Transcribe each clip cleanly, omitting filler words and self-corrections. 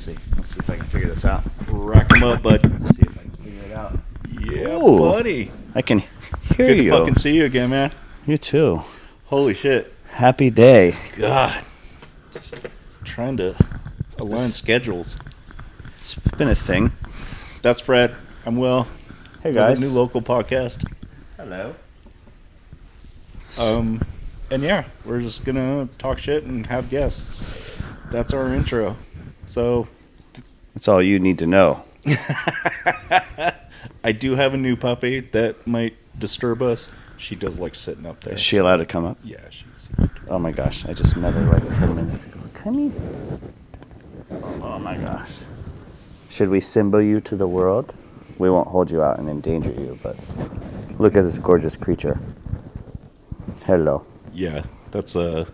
see. Let's see if I can figure this out. Rock them up, bud. Let's see if I can figure it out. Yeah, Ooh. buddy. I can hear Good you. to fucking see you again, man. You too. Holy shit. Happy day. God. Just trying to align schedules. It's been a thing. That's Fred. I'm Will. Hey guys. New local podcast. Hello. And yeah, we're just gonna talk shit and have guests. That's our intro. So That's all you need to know. I do have a new puppy that might disturb us. She does like sitting up there. Is she allowed to come up? Yeah, she's. Oh my gosh, I just met her like 10 minutes ago. Come here. Oh my gosh. Should we symbol you to the world? We won't hold you out and endanger you, but look at this gorgeous creature. Hello. Yeah, that's a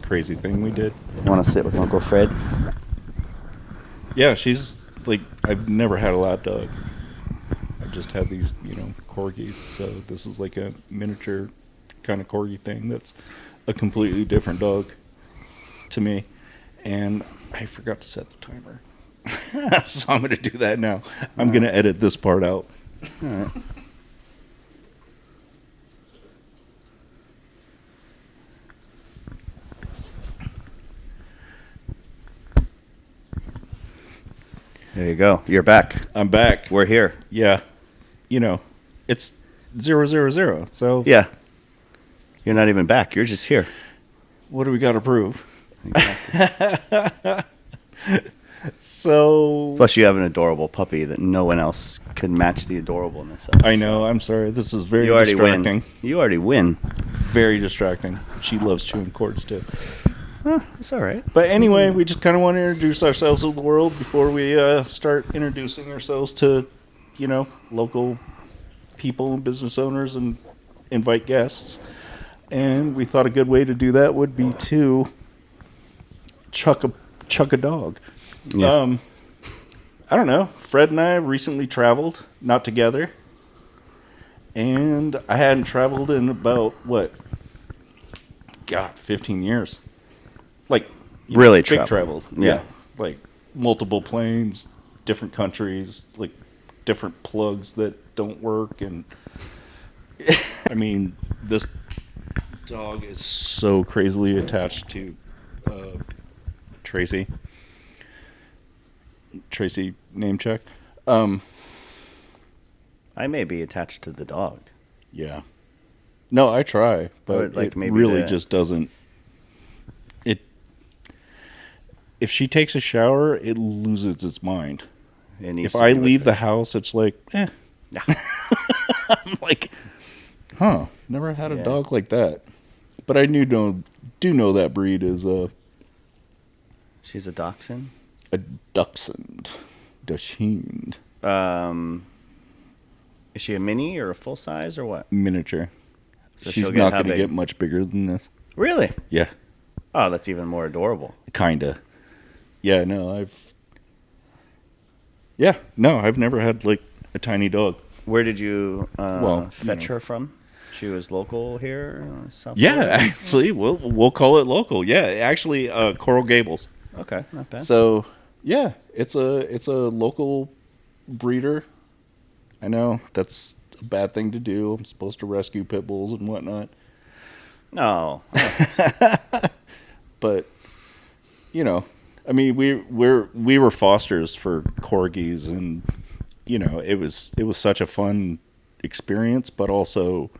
crazy thing we did. You want to sit with Uncle Fred? Yeah, she's like, I've never had a lap dog. I've just had these, corgis. So this is like a miniature kind of corgi thing that's a completely different dog to me. And I forgot to set the timer. So I'm going to do that now. I'm going to edit this part out. All right. There you go. You're back. I'm back. We're here. Yeah. It's 000. So Yeah. You're not even back. You're just here. what do we got to prove? Exactly. So Plus, you have an adorable puppy that no one else could match the adorableness of. I know. I'm sorry. This is very You already distracting. win. You already win. Very distracting. She loves chewing cords too. It's all right. But anyway, we just kind of want to introduce ourselves to the world before we start introducing ourselves to, local people and business owners and invite guests. And we thought a good way to do that would be to chuck a dog. Yeah. I don't know. Fred and I recently traveled, not together. And I hadn't traveled in about, 15 years. Like, Really big traveled. traveled. Yeah. Like multiple planes, different countries, like different plugs that don't work. And I mean, this dog is so crazily attached to Tracy. Tracy, name check. I may be attached to the dog. Yeah. No, I try, but Or, like, it maybe really the- just doesn't. If she takes a shower, it loses its mind. It needs If to I be with leave her. the house, it's like, I'm like, never had a Yeah. dog like that. But I do know that breed is She's a dachshund. a Dachshund. Dachshund. Is she a mini or a full size or what? Miniature. So She's she'll get not how going to big? get much bigger than this. Really? Yeah, Oh, that's even more adorable. kinda. Yeah, no, I've never had like a tiny dog. Where did you fetch you know. her from? She was local here, South Yeah, Florida? actually, we'll call it local. Yeah, actually, Coral Gables. Okay, not bad. So yeah, it's a local breeder. I know that's a bad thing to do. I'm supposed to rescue pit bulls and whatnot, No. but I mean, we were fosters for corgis, and it was such a fun experience, but also,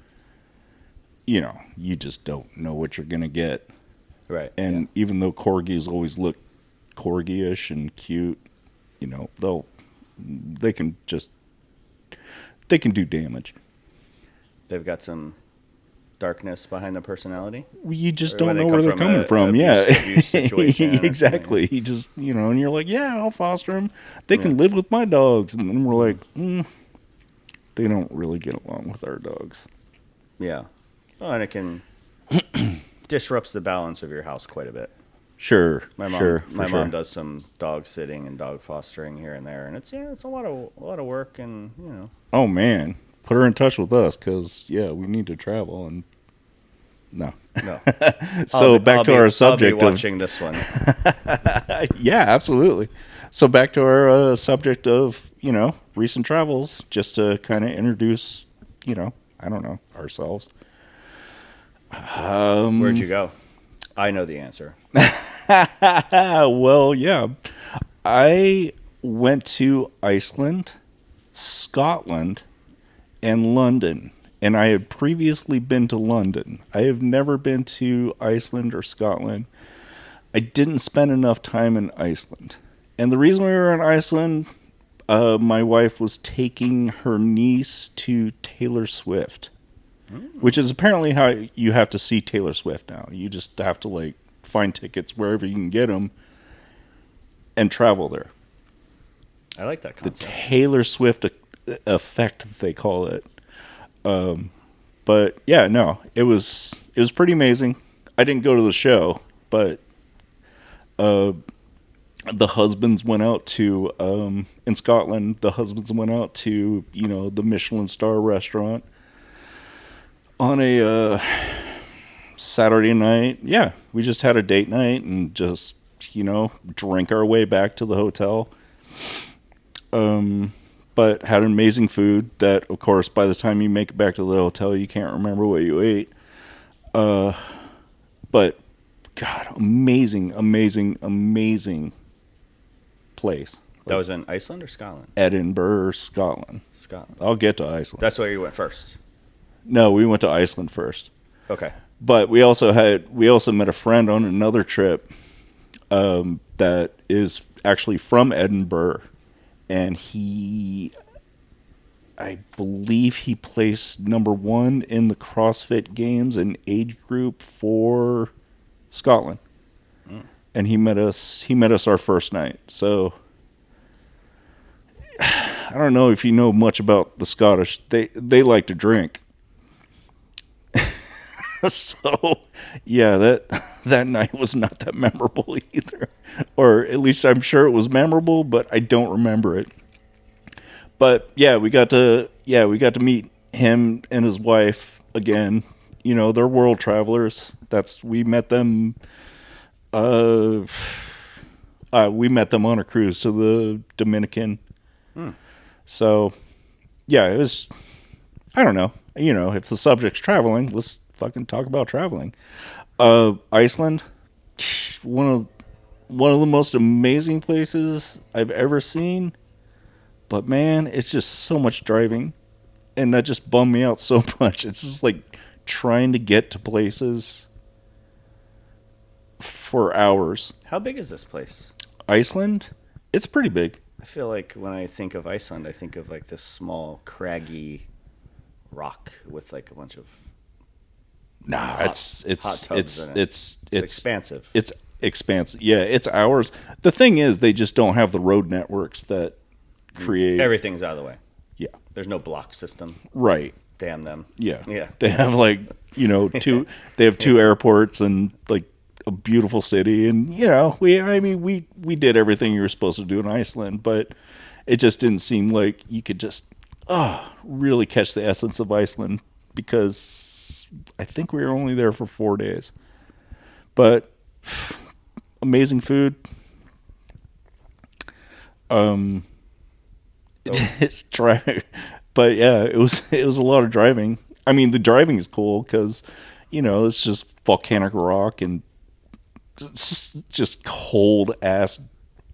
you just don't know what you're gonna get. Right. And even though corgis always look corgi-ish and cute, they can do damage. They've got some darkness behind the personality. You just Or don't where they know come where they're from, coming a from. abuse situation or something. Exactly. He just, and you're like, yeah, I'll foster them. They can live with my dogs. And then we're like, they don't really get along with our dogs. Yeah. Oh, and it can disrupts the balance of your house quite a bit. Sure. My mom, sure. my mom does some dog sitting and dog fostering here and there, and it's a lot of work, and Oh, man. Put her in touch with us because, we need to travel. And no. So back to our subject I'll be watching this one. Yeah, absolutely. So back to our subject of, recent travels, just to kind of introduce, I don't know, ourselves. Where'd you go? I know the answer. Well, yeah. I went to Iceland, Scotland, and London. And I had previously been to London. I have never been to Iceland or Scotland. I didn't spend enough time in Iceland. And the reason we were in Iceland, my wife was taking her niece to Taylor Swift, which is apparently how you have to see Taylor Swift now. You just have to find tickets wherever you can get them and travel there. I like that The concept. Taylor Swift effect, they call it. But yeah, no, it was pretty amazing. I didn't go to the show, but the husbands went out to in Scotland. The husbands went out to the Michelin star restaurant on a Saturday night. Yeah, we just had a date night and just drink our way back to the hotel. But had amazing food that, of course, by the time you make it back to the hotel, you can't remember what you ate. But God, amazing place. That was in Iceland or Scotland? Edinburgh, Scotland. Scotland. I'll get to Iceland. That's where you went first. No, we went to Iceland first. Okay. But we also met a friend on another trip that is actually from Edinburgh, and I believe he placed number 1 in the CrossFit Games in age group for Scotland. And he met us our first night. So I don't know if you know much about the Scottish. They like to drink. So yeah, that night was not that memorable either. Or at least I'm sure it was memorable, but I don't remember it. But yeah, we got to meet him and his wife again. They're world travelers. We met them on a cruise to the Dominican. So yeah, it was, I don't know. If the subject's traveling, let's fucking talk about traveling. Iceland, one of the most amazing places I've ever seen. But man, it's just so much driving, and that just bummed me out so much. It's just like trying to get to places for hours. How big is this place? Iceland, it's pretty big. I feel like when I think of Iceland, I think of this small, craggy rock with a bunch of It's hot tubs in it. it's expansive. It's expansive. Yeah, it's hours. The thing is, they just don't have the road networks that create Everything's out of the way. Yeah, There's no block system. right. Damn them. Yeah, Yeah. They have two. They have 2 airports and a beautiful city, and we did everything you were supposed to do in Iceland, but it just didn't seem like you could just really catch the essence of Iceland, because I think we were only there for 4 days. But amazing food. It's driving, but yeah, it was a lot of driving. I mean, the driving is cool because it's just volcanic rock and just cold ass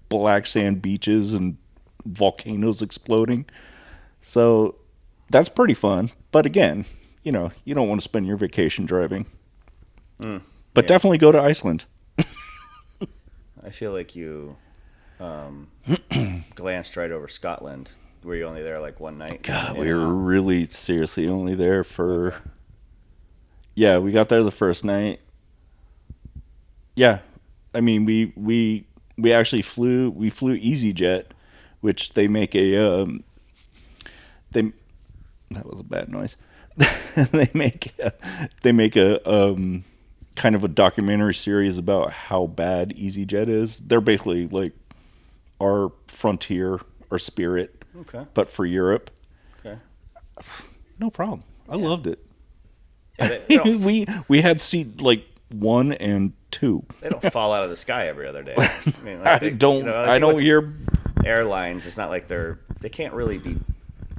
black sand beaches and volcanoes exploding. So that's pretty fun. But again, you don't want to spend your vacation driving. But definitely go to Iceland. I feel like you glanced right over Scotland. Were you only there one night? God, we were really seriously only there for... Yeah, we got there the first night. Yeah, I mean, we actually flew EasyJet, which they make a... that was a bad noise. they make a kind of a documentary series about how bad EasyJet is. They're basically our Frontier or Spirit, Okay. but for Europe. Okay. No problem. I loved it. Yeah, they don't, we had seat 1 and 2. they don't fall out of the sky every other day. I mean, I don't hear airlines, it's not like they can't really be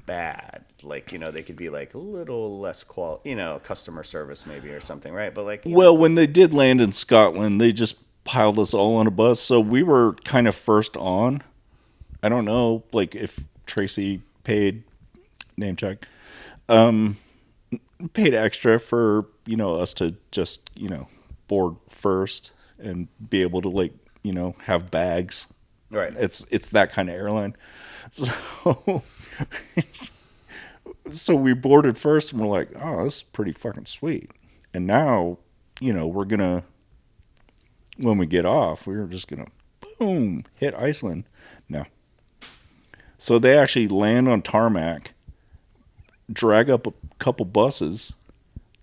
bad. Like, they could be like a little less customer service maybe or something, right? But like, Well, when they did land in Scotland, they just piled us all on a bus, so we were kind of first on. I don't know, like if Tracy paid name check, paid extra for us to just board first and be able to like have bags. right. It's that kind of airline. So so we boarded first and we're like, oh, this is pretty fucking sweet. And now, we're gonna, when we get off, we're just gonna boom hit Iceland. No. So they actually land on tarmac, drag up a couple buses.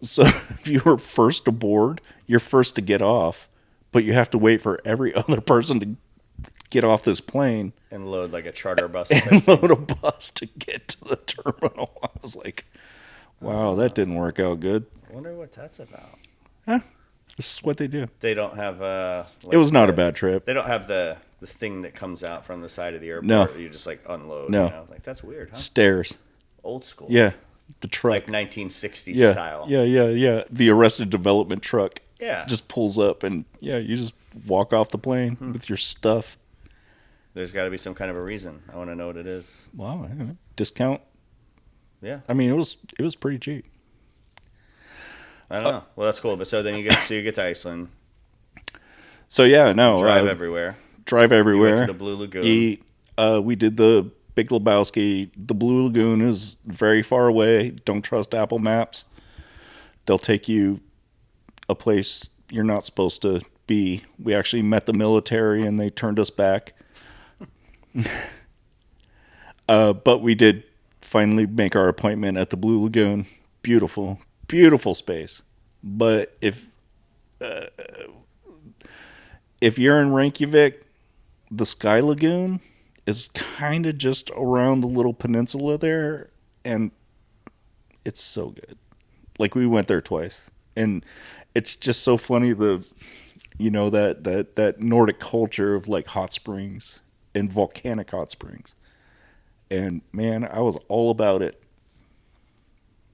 So if you were first aboard, you're first to get off, but you have to wait for every other person to get off this plane And load like a charter bus. and load a bus to get to the terminal. I was like, wow, that didn't work out good. I wonder what that's about. Huh? This is what they do. They don't have It was not a bad trip. They don't have the thing that comes out from the side of the airport. No. You just like unload. No. Like, that's weird, huh? Stairs. Old school. Yeah. The truck. Like 1960s yeah. style. Yeah. The Arrested Development truck. Yeah. Just pulls up and you just walk off the plane with your stuff. There's got to be some kind of a reason. I want to know what it is. Wow. I don't know. Discount. Yeah. I mean, it was pretty cheap. I don't know. Well, that's cool. But so then you get to Iceland. So yeah, no. Drive everywhere. Drive everywhere. You went to the Blue Lagoon. Eat. We did the Big Lebowski. The Blue Lagoon is very far away. Don't trust Apple Maps. They'll take you a place you're not supposed to be. We actually met the military and they turned us back. But we did finally make our appointment at the Blue Lagoon. Beautiful, beautiful space. But if you're in Reykjavik, the Sky Lagoon is kind of just around the little peninsula there, and it's so good. Like, we went there twice, and it's just so funny that Nordic culture of like hot springs and volcanic hot springs. And man, I was all about it.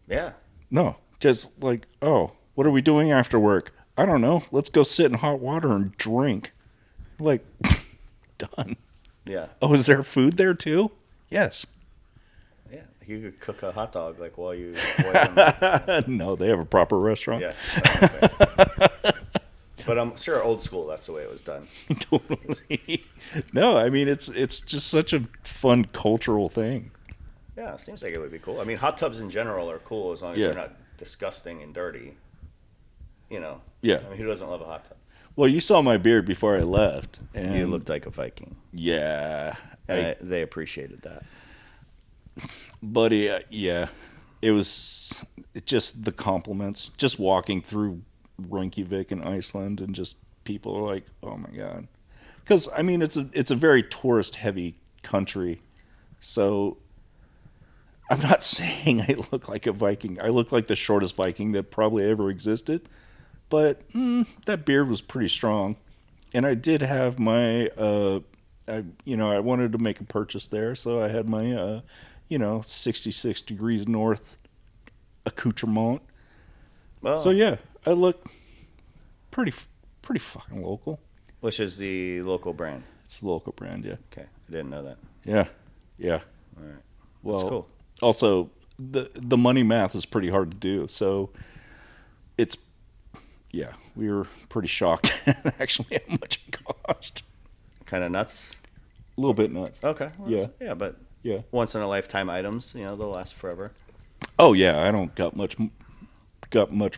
Yeah. No, just like, oh, what are we doing after work? I don't know. Let's go sit in hot water and drink. Like, done. Yeah. Oh, is there food there too? Yes. Yeah. You could cook a hot dog like while you. No, they have a proper restaurant. Yeah. But I'm sure old school, that's the way it was done. Totally. No, I mean, it's just such a fun cultural thing. Yeah, it seems like it would be cool. I mean, hot tubs in general are cool as long as they're not disgusting and dirty. Yeah. I mean, who doesn't love a hot tub? Well, you saw my beard before I left. And You looked like a Viking. Yeah. And they appreciated that. Buddy, yeah. It was just the compliments. Just walking through Reykjavik in Iceland and just people are like, oh my God. Because, I mean, it's a very tourist-heavy country. So I'm not saying I look like a Viking. I look like the shortest Viking that probably ever existed. But that beard was pretty strong. And I did have my, I wanted to make a purchase there. So I had my, 66 degrees north accoutrement. Well, So yeah, I look pretty fucking local. which is the local brand. It's the local brand, yeah. Okay, I didn't know that. Yeah. All right. Well, That's cool. Also, the money math is pretty hard to do. So we were pretty shocked at actually how much it cost. Kind of nuts. A little bit nuts. Okay. Well, Yeah. Yeah, but Yeah. once in a lifetime items, they'll last forever. Oh yeah, I don't got much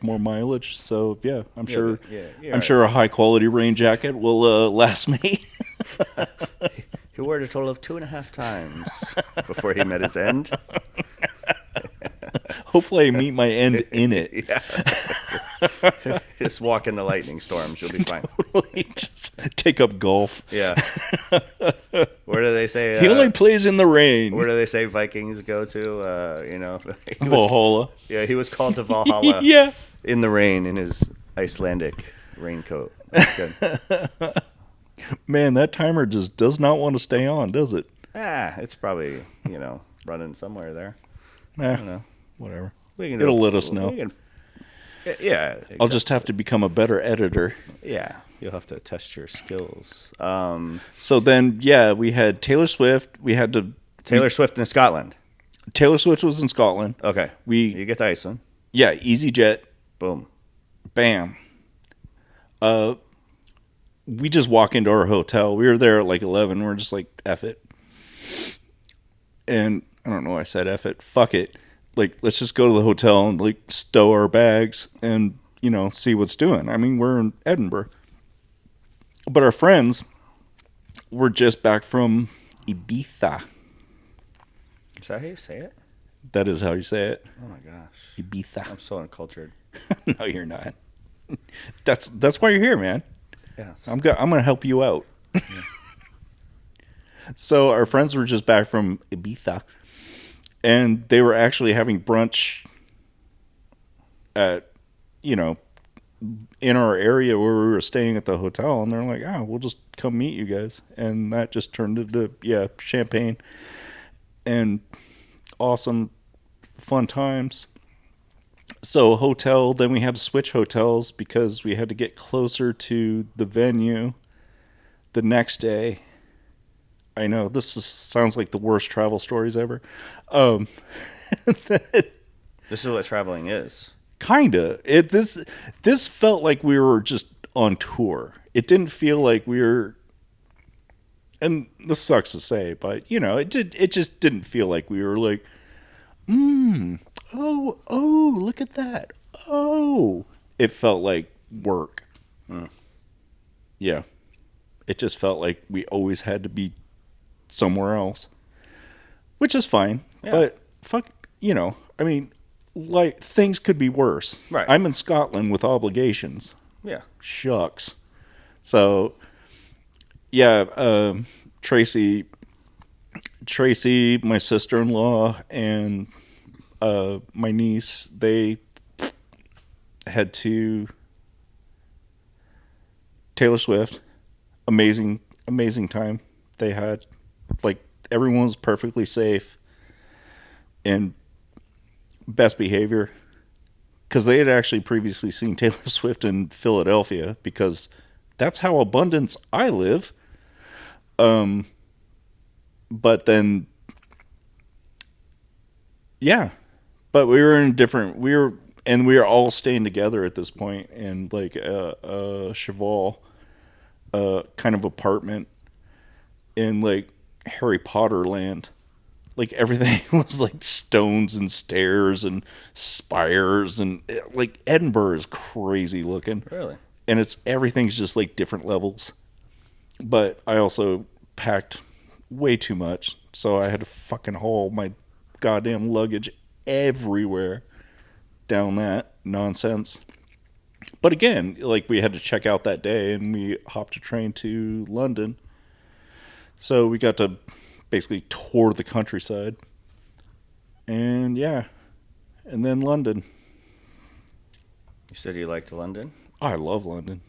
more mileage, so yeah, I'm sure. Yeah, I'm sure a high quality rain jacket will last me. He wore it a total of 2.5 times before he met his end. Hopefully, I meet my end in it. Yeah. Just walk in the lightning storms. You'll be fine. Just take up golf. Yeah. Where do they say? He only plays in the rain. Where do they say Vikings go to? Valhalla. Yeah, he was called to Valhalla. Yeah. In the rain in his Icelandic raincoat. That's good. Man, that timer just does not want to stay on, does it? It's probably, running somewhere there. I Eh, don't know. whatever. We can It'll let us know. Yeah, exactly. I'll just have to become a better editor. Yeah, you'll have to test your skills. So then, yeah, we had Taylor Swift. We had to. Taylor Swift in Scotland. Taylor Swift was in Scotland. Okay. You get to Iceland. Yeah, EasyJet. Boom. Bam. We just walk into our hotel. We were there at like 11. We're just like, F it. And I don't know why I said F it. Fuck it. Like, let's just go to the hotel and like stow our bags and, see what's doing. I mean, we're in Edinburgh. But our friends were just back from Ibiza. Is that how you say it? That is how you say it. Oh my gosh. Ibiza. I'm so uncultured. No, you're not. That's why you're here, man. Yes. I'm gonna help you out. Yeah. So our friends were just back from Ibiza, and they were actually having brunch at, in our area where we were staying at the hotel, and they're like, "Oh, we'll just come meet you guys," and that just turned into champagne and awesome, fun times. So hotel, then we had to switch hotels because we had to get closer to the venue the next day. I know sounds like the worst travel stories ever. This is what traveling is. Kinda. This felt like we were just on tour. It didn't feel like we were. And this sucks to say, but it just didn't feel like we were like, oh, look at that. Oh, it felt like work. Yeah. It just felt like we always had to be somewhere else, which is fine. Yeah. But fuck, I mean, like, things could be worse. Right. I'm in Scotland with obligations. Yeah. Shucks. So, yeah, Tracy, my sister-in-law, and my niece, they had to Taylor Swift. Amazing time they had. Like, everyone was perfectly safe and best behavior, because they had actually previously seen Taylor Swift in Philadelphia, because that's how abundance I live. But then, yeah, but we were all staying together at this point in like a Cheval kind of apartment in like Harry Potter land. Like, everything was like stones and stairs and spires, and like Edinburgh is crazy looking. Really? And everything's just like different levels. But I also packed way too much, so I had to fucking haul my goddamn luggage everywhere down that nonsense. But again, like, we had to check out that day, and we hopped a train to London. So we got to basically tour the countryside. And yeah, and then London. You said you liked London? I love London.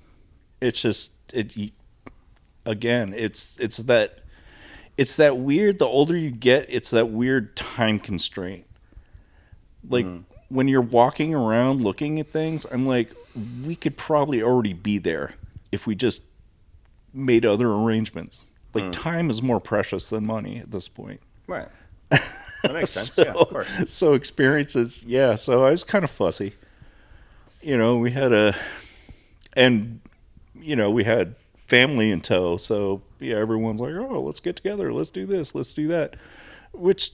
It's just, again, it's that weird, the older you get, it's that weird time constraint. Like, when you're walking around looking at things, I'm like, we could probably already be there if we just made other arrangements. Like, time is more precious than money at this point. Right. That makes sense. Yeah, of course. So experiences, yeah. So I was kind of fussy. We had we had family in tow. So, yeah, everyone's like, oh, let's get together. Let's do this. Let's do that. Which,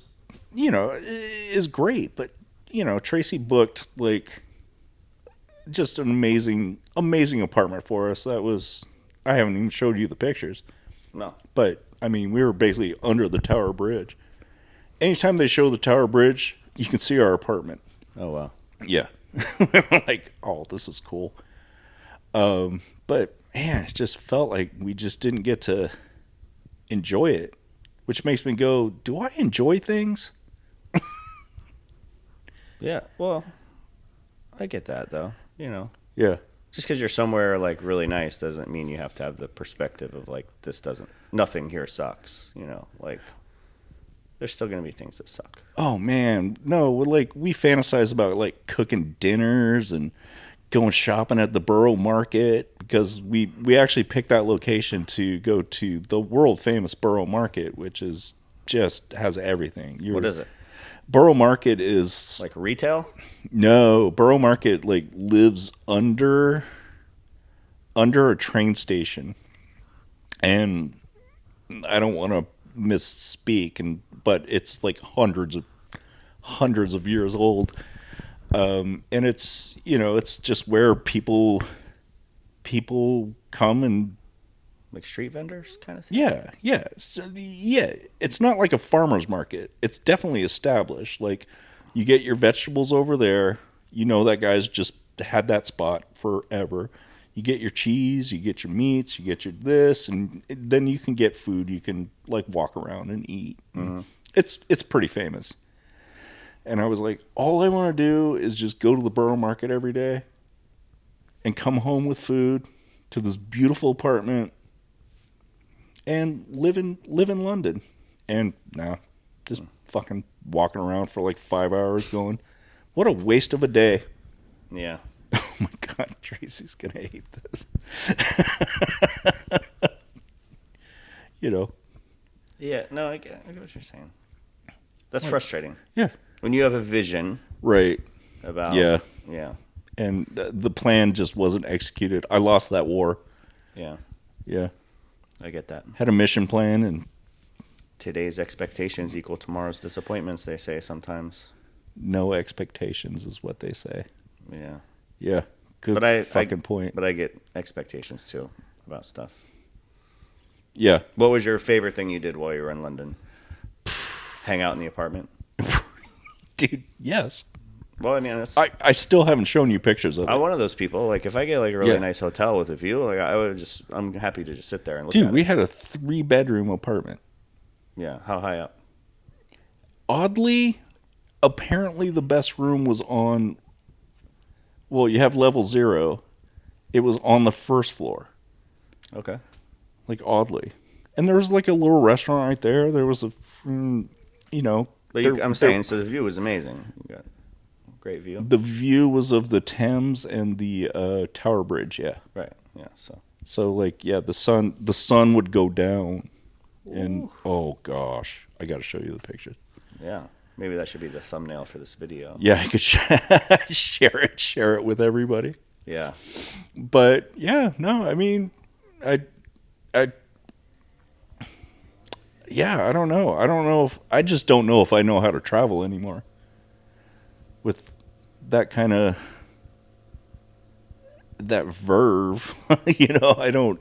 is great. But, Tracy booked, like, just an amazing apartment for us. I haven't even showed you the pictures. No. But, I mean, we were basically under the Tower Bridge. Anytime they show the Tower Bridge, you can see our apartment. Oh, wow. Yeah. We're like, oh, this is cool. But, man, it just felt like we just didn't get to enjoy it, which makes me go, do I enjoy things? Yeah, well, I get that, though, Yeah. Just because you're somewhere, like, really nice doesn't mean you have to have the perspective of, like, nothing here sucks, like. There's still going to be things that suck. Oh man, no, like we fantasize about like cooking dinners and going shopping at the borough market because we actually picked that location to go to the world famous borough market, which is just has everything. What is it? Borough market is Like retail? no, borough market like lives under a train station, and I don't want to misspeak, but it's like hundreds of years old, and it's it's just where people come and Like street vendors kind of thing? yeah. So it's not like a farmer's market. It's definitely established. Like you get your vegetables over there. That guy's just had that spot forever. You get your cheese, you get your meats, you get your this, and then you can get food. You can like walk around and eat. Mm-hmm. It's pretty famous. And I was like, all I want to do is just go to the borough market every day and come home with food to this beautiful apartment and live in London. And now just fucking walking around for like 5 hours going, what a waste of a day. Yeah. Oh my God, Tracy's going to hate this. Yeah, no, I get what you're saying. That's frustrating. Yeah. When you have a vision. Right. About. Yeah. Yeah. And the plan just wasn't executed. I lost that war. Yeah. Yeah. I get that. Had a mission plan and today's expectations equal tomorrow's disappointments, they say sometimes. no expectations is what they say. Yeah. Yeah. Good point. But I get expectations too about stuff. Yeah. What was your favorite thing you did while you were in London? Hang out in the apartment? Dude, yes. Well, I mean, I still haven't shown you pictures of it. I'm one of those people. Like, if I get like a really nice hotel with a view, like I'm happy to just sit there and look at it. Dude, we had a 3-bedroom apartment. Yeah. How high up? Oddly, apparently the best room was on, well, you have level 0. It was on the first floor. Okay. Like, oddly. And there was like a little restaurant right there. There was But I'm saying, so the view was amazing. You got great view. The view was of the Thames and the Tower Bridge, yeah. Right, yeah, So like, yeah, the sun would go down. And, oh gosh, I got to show you the picture. Yeah, maybe that should be the thumbnail for this video. Yeah, I could share it with everybody. Yeah. But, yeah, no, I mean, I don't know. I just don't know if I know how to travel anymore. With that kind of, that verve, I don't,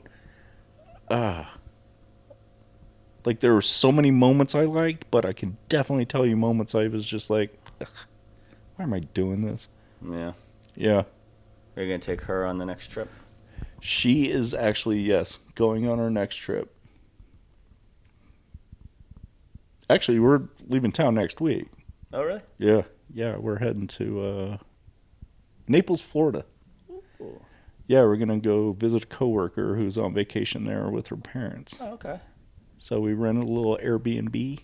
like there were so many moments I liked, but I can definitely tell you moments I was just like, why am I doing this? Yeah. Yeah. Are you going to take her on the next trip? She is actually, yes, going on our next trip. Actually, we're leaving town next week. Oh, really? Yeah. Yeah, we're heading to Naples, Florida. Ooh. Yeah, we're going to go visit a coworker who's on vacation there with her parents. Oh, okay. So we rented a little Airbnb,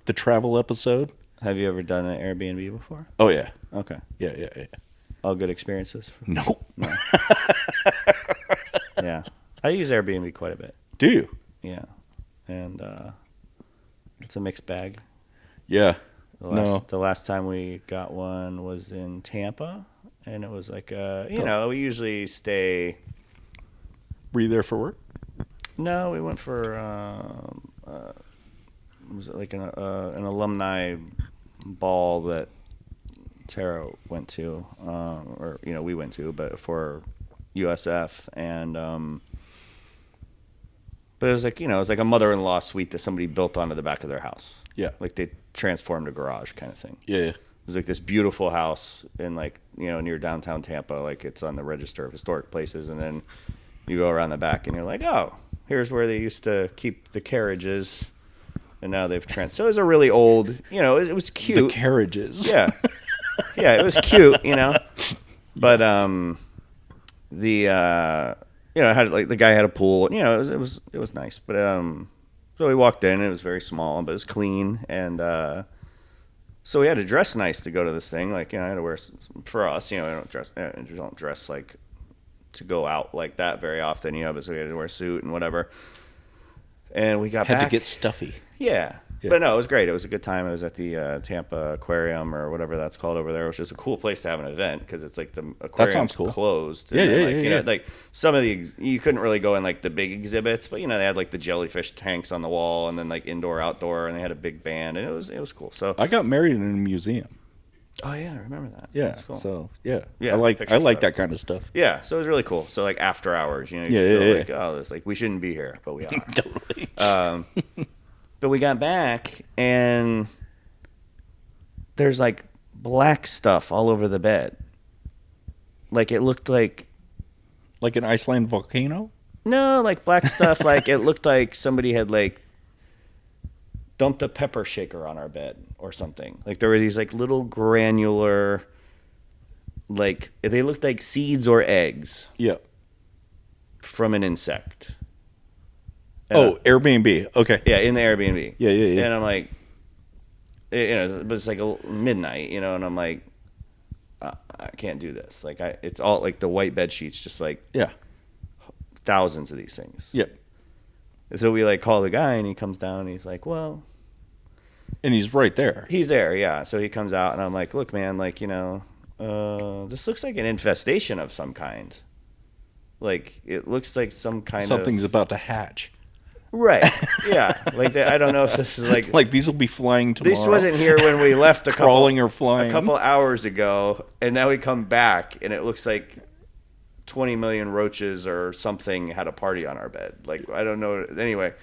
the travel episode. Have you ever done an Airbnb before? Oh, yeah. Okay. Yeah. All good experiences? Nope. No. Yeah. I use Airbnb quite a bit. Do you? Yeah. And it's a mixed bag. Yeah. The last time we got one was in Tampa, and it was like, we usually stay. Were you there for work? No, we went for, was it like an alumni ball that Tara went to, we went to, but for USF, and but it was like, it was like a mother-in-law suite that somebody built onto the back of their house. Yeah. Like they transformed a garage kind of thing. Yeah. It was like this beautiful house in like, near downtown Tampa, like it's on the Register of Historic Places, and then you go around the back and you're like, oh, here's where they used to keep the carriages, and now they've so it was a really old, it was cute. The carriages. Yeah. Yeah, it was cute, but it had like the guy had a pool, it was nice, but So we walked in. It was very small, but it was clean, and so we had to dress nice to go to this thing. Like, you know, I had to wear for us. You know, I don't dress like to go out like that very often. You know, but so we had to wear a suit and whatever. And we got Had back. to get stuffy. Yeah. Yeah. But no, it was great. It was a good time. It was at the Tampa Aquarium or whatever that's called over there, which is a cool place to have an event because it's like the aquarium's sounds cool. closed. Yeah, And then, yeah, like, yeah, you know, yeah. like some of the you couldn't really go in like the big exhibits, but you know they had like the jellyfish tanks on the wall and then like indoor, outdoor, and they had a big band and it was cool. So I got married in a museum. oh yeah, I remember that. Yeah. That's cool. So yeah. Yeah, I like picture stuff. that kind of stuff. Yeah, so it was really cool. So like after hours, you know, you Yeah, feel yeah, like yeah. oh, this like we shouldn't be here, but we are. Totally. But we got back and there's like black stuff all over the bed. Like it looked like Like an Iceland volcano? no, like black stuff. Like it looked like somebody had like dumped a pepper shaker on our bed or something. Like there were these like little granular, like they looked like seeds or eggs Yeah. from an insect. Oh, Airbnb. Okay. Yeah, in the Airbnb. Yeah, yeah, yeah. And I'm like, you know, but it's like midnight, you know, and I'm like, I can't do this. Like, it's all like the white bed sheets, just like Yeah. thousands of these things. Yep. And so we like call the guy, and he comes down, and he's like, well, And he's right there. he's there, yeah. So he comes out, and I'm like, look, man, like, you know, this looks like an infestation of some kind. Like, it looks like some kind Something's of about to hatch. right, yeah. Like, I don't know if this is like Like these will be flying tomorrow. this wasn't here when we left Crawling or flying. a couple hours ago, and now we come back, and it looks like 20 million roaches or something had a party on our bed. Like, I don't know. Anyway,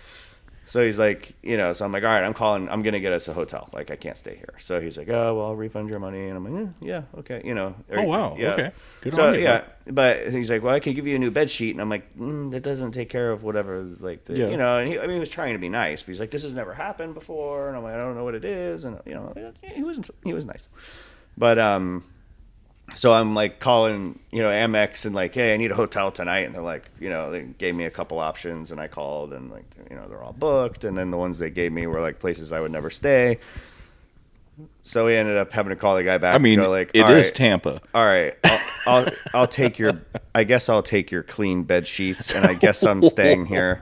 so he's like, you know, so I'm like, all right, I'm going to get us a hotel. Like, I can't stay here. So he's like, oh, well, I'll refund your money. And I'm like, yeah, okay, you know. Oh, wow. Yeah. Okay. Good so, on you. yeah, but he's like, well, I can give you a new bed sheet. And I'm like, that doesn't take care of whatever, like, Yeah. you know. And he was trying to be nice, but he's like, this has never happened before. And I'm like, I don't know what it is. And, you know, he was nice. But, so I'm like calling, you know, Amex and like, hey, I need a hotel tonight. And they're like, you know, they gave me a couple options and I called and like, you know, they're all booked. And then the ones they gave me were like places I would never stay. So we ended up having to call the guy back. I mean, and go like, it all is right, Tampa. all right, I'll take your, I guess I'll take your clean bed sheets and I guess I'm staying here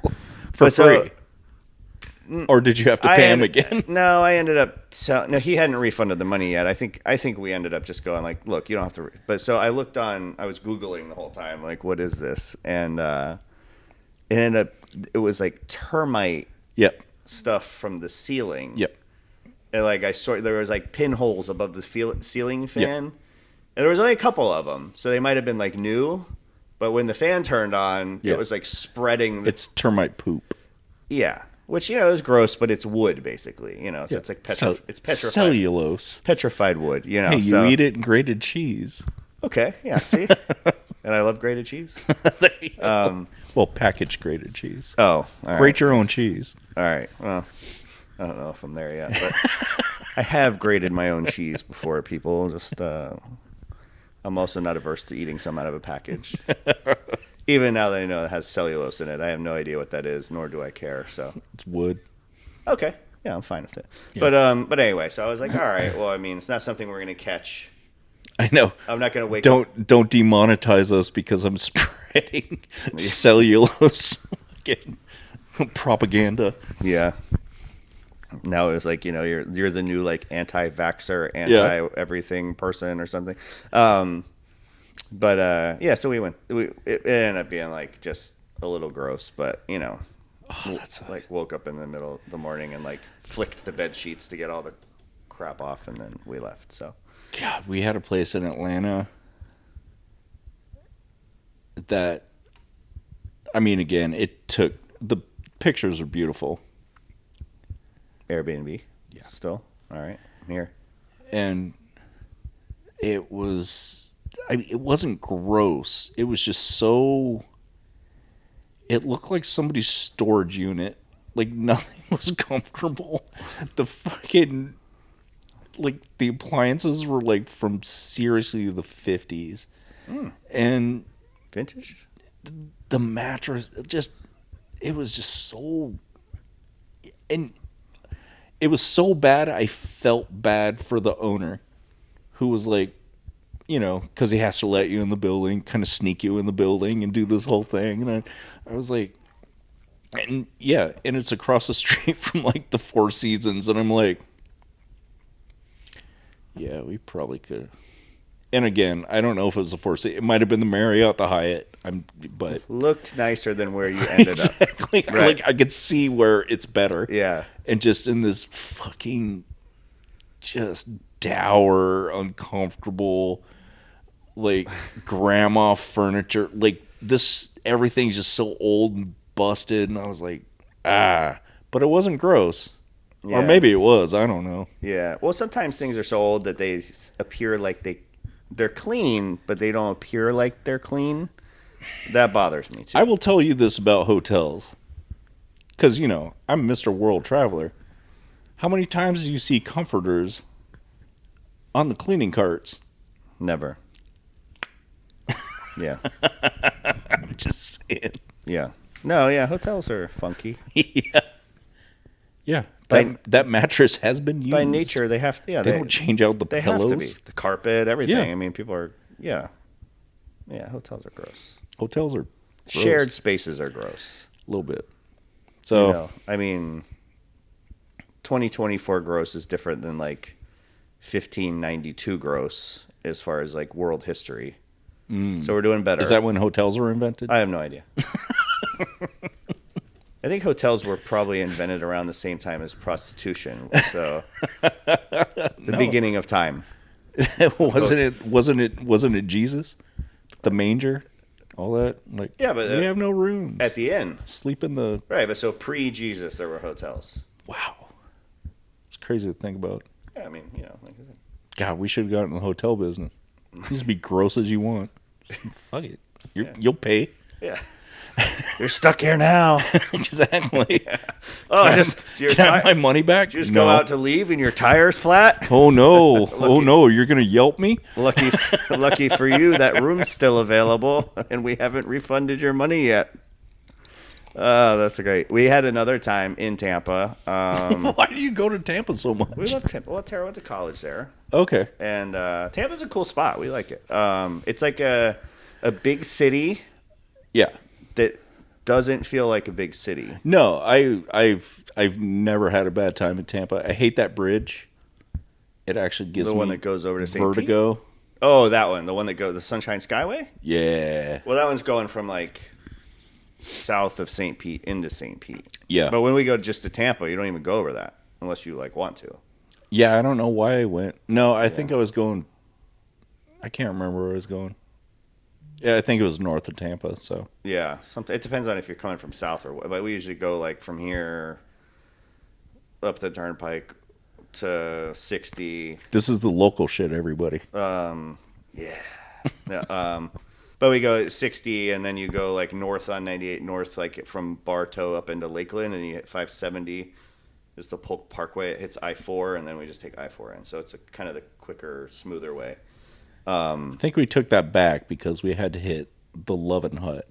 For But so- free. Or did you have to pay him again? No, I ended up. No, he hadn't refunded the money yet. I think we ended up just going like, look, you don't have to. But so I looked on. I was Googling the whole time, like, what is this? And it ended up. It was like termite Yep. stuff from the ceiling. Yep. And like I saw, there was like pinholes above the ceiling fan, and there was only a couple of them, so they might have been like new. But when the fan turned on, Yeah. it was like spreading. It's termite poop. Yeah. Which, you know, is gross, but it's wood, basically. You know, so it's like it's petrified. Cellulose. Petrified wood, you know. Hey, so. you eat it in grated cheese. Okay, yeah, see? And I love grated cheese. There you go. Well, packaged grated cheese. Oh, all right. Grate your own cheese. All right. Well, I don't know if I'm there yet, but I have grated my own cheese before, people. Just, I'm also not averse to eating some out of a package. Even now that I know it has cellulose in it, I have no idea what that is, nor do I care. So It's wood. okay, yeah, I'm fine with it. Yeah. But anyway, so I was like, all right, well, I mean, it's not something we're gonna catch. I know. I'm not gonna wake up. Don't demonetize us because I'm spreading cellulose fucking propaganda. Yeah. Now it was like, you know, you're the new like anti-vaxxer, anti-everything person or something. But yeah, so we went. It ended up being like just a little gross, but you know, like woke up in the middle of the morning and like flicked the bed sheets to get all the crap off, and then we left. So God, we had a place in Atlanta that, I mean, again, it took, the pictures are beautiful. Airbnb, yeah, still all right. I'm here, and it was, I mean, it wasn't gross. It was just so, it looked like somebody's storage unit. Like nothing was comfortable. The fucking, like the appliances were like from seriously the 50s. And vintage. the mattress, just, it was just so and it was so bad I felt bad for the owner, who was like, you know, because he has to let you in the building, kind of sneak you in the building and do this whole thing. And I was like, and yeah, and it's across the street from like the Four Seasons, and I'm like, yeah, we probably could. And again, I don't know if it was the Four Seasons. It might have been the Marriott, the Hyatt. But Looked nicer than where you ended up. exactly. Right. Like I could see where it's better. Yeah. And just in this fucking, just dour, uncomfortable, like grandma furniture, like this, everything's just so old and busted, and I was like, but it wasn't gross. Yeah. Or maybe it was, I don't know. Yeah. Well, sometimes things are so old that they appear like they're clean, but they don't appear like they're clean. That bothers me too. I will tell you this about hotels, because, you know, I'm Mr. World Traveler. How many times do you see comforters on the cleaning carts? Never. Yeah. I'm just saying. Yeah. No, yeah, hotels are funky. Yeah. Yeah. That mattress has been used. By nature, they have to. Yeah, they don't change out the they pillows. have to be. The carpet, everything. Yeah. I mean, people are. Yeah. Yeah, hotels are gross. Hotels are gross. Shared spaces are gross. A little bit. So, You know, I mean, 2024 gross is different than like 1592 gross as far as like world history. So we're doing better. is that when hotels were invented? I have no idea. I think hotels were probably invented around the same time as prostitution. So the beginning of time. Wasn't it Jesus? The manger? All that? Like, Yeah, but we have no rooms. at the end. Sleep in the... Right, but so pre-Jesus there were hotels. Wow. It's crazy to think about. Yeah, I mean, you know, like I said. God, we should have gotten in the hotel business. Just be gross as you want. Fuck it. You'll pay. Yeah. You're stuck here now. Exactly. Oh, Can I have my money back? You just go out to leave and your tire's flat? Oh, no. Oh, no. You're going to Yelp me? Lucky for you, that room's still available, and we haven't refunded your money yet. Oh, that's great. We had another time in Tampa. Why do you go to Tampa so much? We love Tampa. Well, Tara went to college there. Okay. And Tampa's a cool spot. We like it. It's like a big city Yeah. that doesn't feel like a big city. No, I've never had a bad time in Tampa. I hate that bridge. It actually gives The me one that goes over to St. Pete? vertigo. Oh, that one. The one that goes the Sunshine Skyway? Yeah. Well, that one's going from like south of St. Pete into St. Pete. Yeah. But when we go just to Tampa, you don't even go over that unless you like want to. Yeah, I don't know why I went. No, I think I was going. I can't remember where I was going. Yeah, I think it was north of Tampa. So Yeah, it depends on if you're coming from south or what. But we usually go like from here up the turnpike to 60. this is the local shit, everybody. Yeah. But we go 60, and then you go like north on 98 north, like from Bartow up into Lakeland, and you hit 570 is the Polk Parkway. It hits I-4, and then we just take I-4 in. So it's kind of the quicker, smoother way. I think we took that back because we had to hit the Lovin' Hut.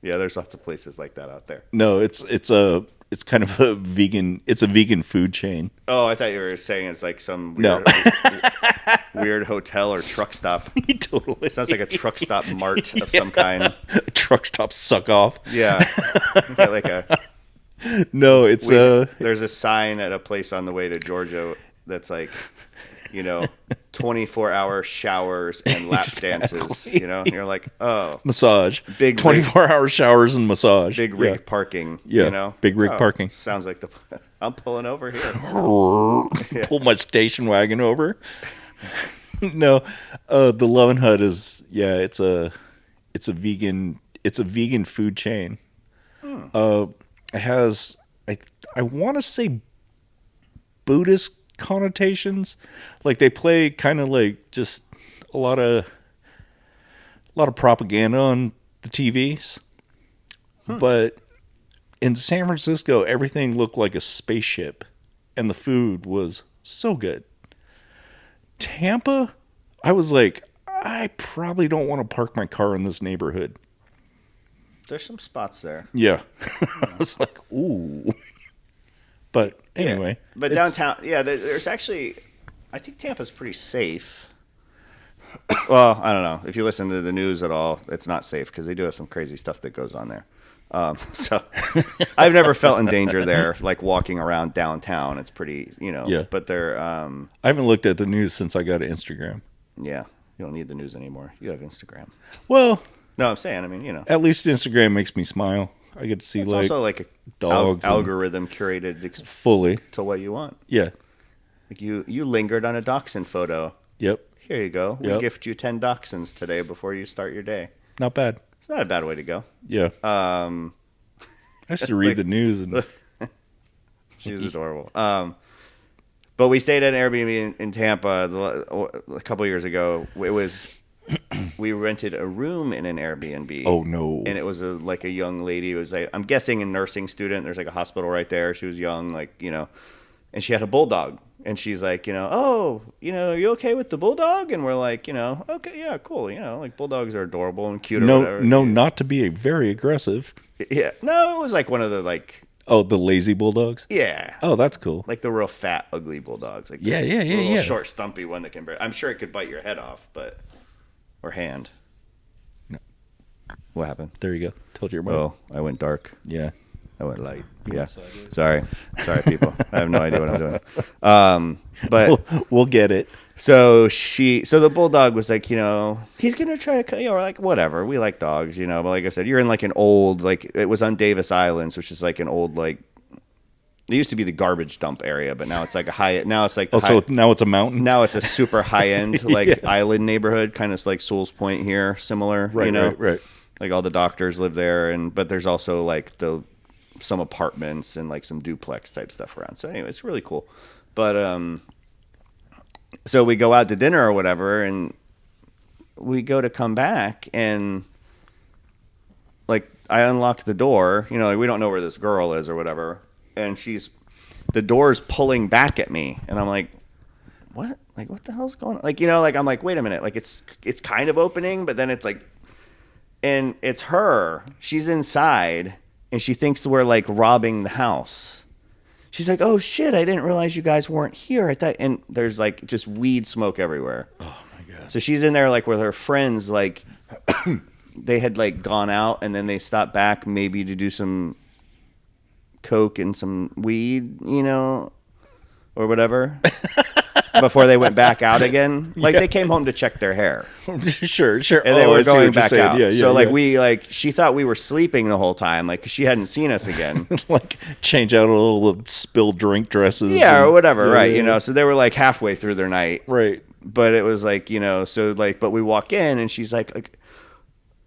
Yeah, there's lots of places like that out there. No, it's kind of a vegan food chain. Oh, I thought you were saying it's like some No. weird hotel or truck stop. Totally. Sounds like a truck stop mart of some kind. Truck stop suck off. Yeah. Like a No, it's there's a sign at a place on the way to Georgia that's like, 24-hour showers and lap dances. And you're like, oh, massage. Big 24-hour showers and massage. big rig parking. Yeah, big rig parking. Sounds like I'm pulling over here. Pull my station wagon over. No, the Lovin' Hut is it's a vegan food chain. It has I want to say Buddhist connotations, like they play kind of like just a lot of propaganda on the TVs, but in San Francisco everything looked like a spaceship, and the food was so good. Tampa, I was like, I probably don't want to park my car in this neighborhood. There's some spots there. Yeah. I was like, ooh. But anyway, but downtown, there's actually, I think Tampa's pretty safe. Well, I don't know. If you listen to the news at all, it's not safe because they do have some crazy stuff that goes on there. So I've never felt in danger there, like walking around downtown. It's pretty, Yeah. But they're, I haven't looked at the news since I got Instagram. yeah, you don't need the news anymore. You have Instagram. Well, No, I'm saying, I mean, at least Instagram makes me smile. I get to see it's like also like a dogs and- algorithm curated fully. to what you want. Yeah. Like you lingered on a dachshund photo. Yep. Here you go. We Yep. gift you 10 dachshunds today before you start your day. Not bad. It's not a bad way to go. Yeah. I used to read like- the news and She's adorable. But we stayed at an Airbnb in Tampa a couple years ago. It was we rented a room in an Airbnb. oh no. And it was like a young lady. It was like, I'm guessing a nursing student. There's like a hospital right there. She was young, and she had a bulldog. And she's like, are you okay with the bulldog? And we're like, okay, yeah, cool. Like bulldogs are adorable and cute. Or whatever. No, not to be very aggressive. Yeah. No, it was like one of the The lazy bulldogs. yeah. Oh, that's cool. Like the real fat, ugly bulldogs. Like Yeah, the little yeah. short, stumpy one that can bear. I'm sure it could bite your head off, or hand. No. What happened? There you go. Told you your mom. Oh, I went dark. Yeah. I went light. You Yeah. went sideways. Sorry, people. I have no idea what I'm doing. But We'll get it. so the bulldog was like, he's gonna try to cut. We're like, whatever. We like dogs, But like I said, you're in like an old, like it was on Davis Islands, which is like an old like. It used to be the garbage dump area, but now it's like a high. Now it's like So now it's a mountain. now it's a super high end like Yeah. island neighborhood, kind of like Sewell's Point here, similar. Right. Like all the doctors live there, but there's also like some apartments and like some duplex type stuff around. So anyway, it's really cool. But so we go out to dinner or whatever, and we go to come back, and like I unlock the door. Like we don't know where this girl is or whatever, and the door's pulling back at me, and I'm like, what? Like what the hell's going on? Like like I'm like, wait a minute, like it's kind of opening, but then it's like, and it's her. She's inside. And she thinks we're like robbing the house. She's like, "Oh shit! I didn't realize you guys weren't here." I thought, and there's like just weed smoke everywhere. Oh my god. So she's in there like with her friends. Like they had like gone out and then they stopped back maybe to do some coke and some weed, or whatever. Before they went back out again, like they came home to check their hair. Sure. And they were I see going what you're back saying. out. Yeah, So yeah. she thought we were sleeping the whole time, like 'cause she hadn't seen us again. like change out a little spilled drink dresses. Yeah, or whatever, Yeah, right? yeah. So they were like halfway through their night, Right. but it was like, so like, but we walk in and she's like,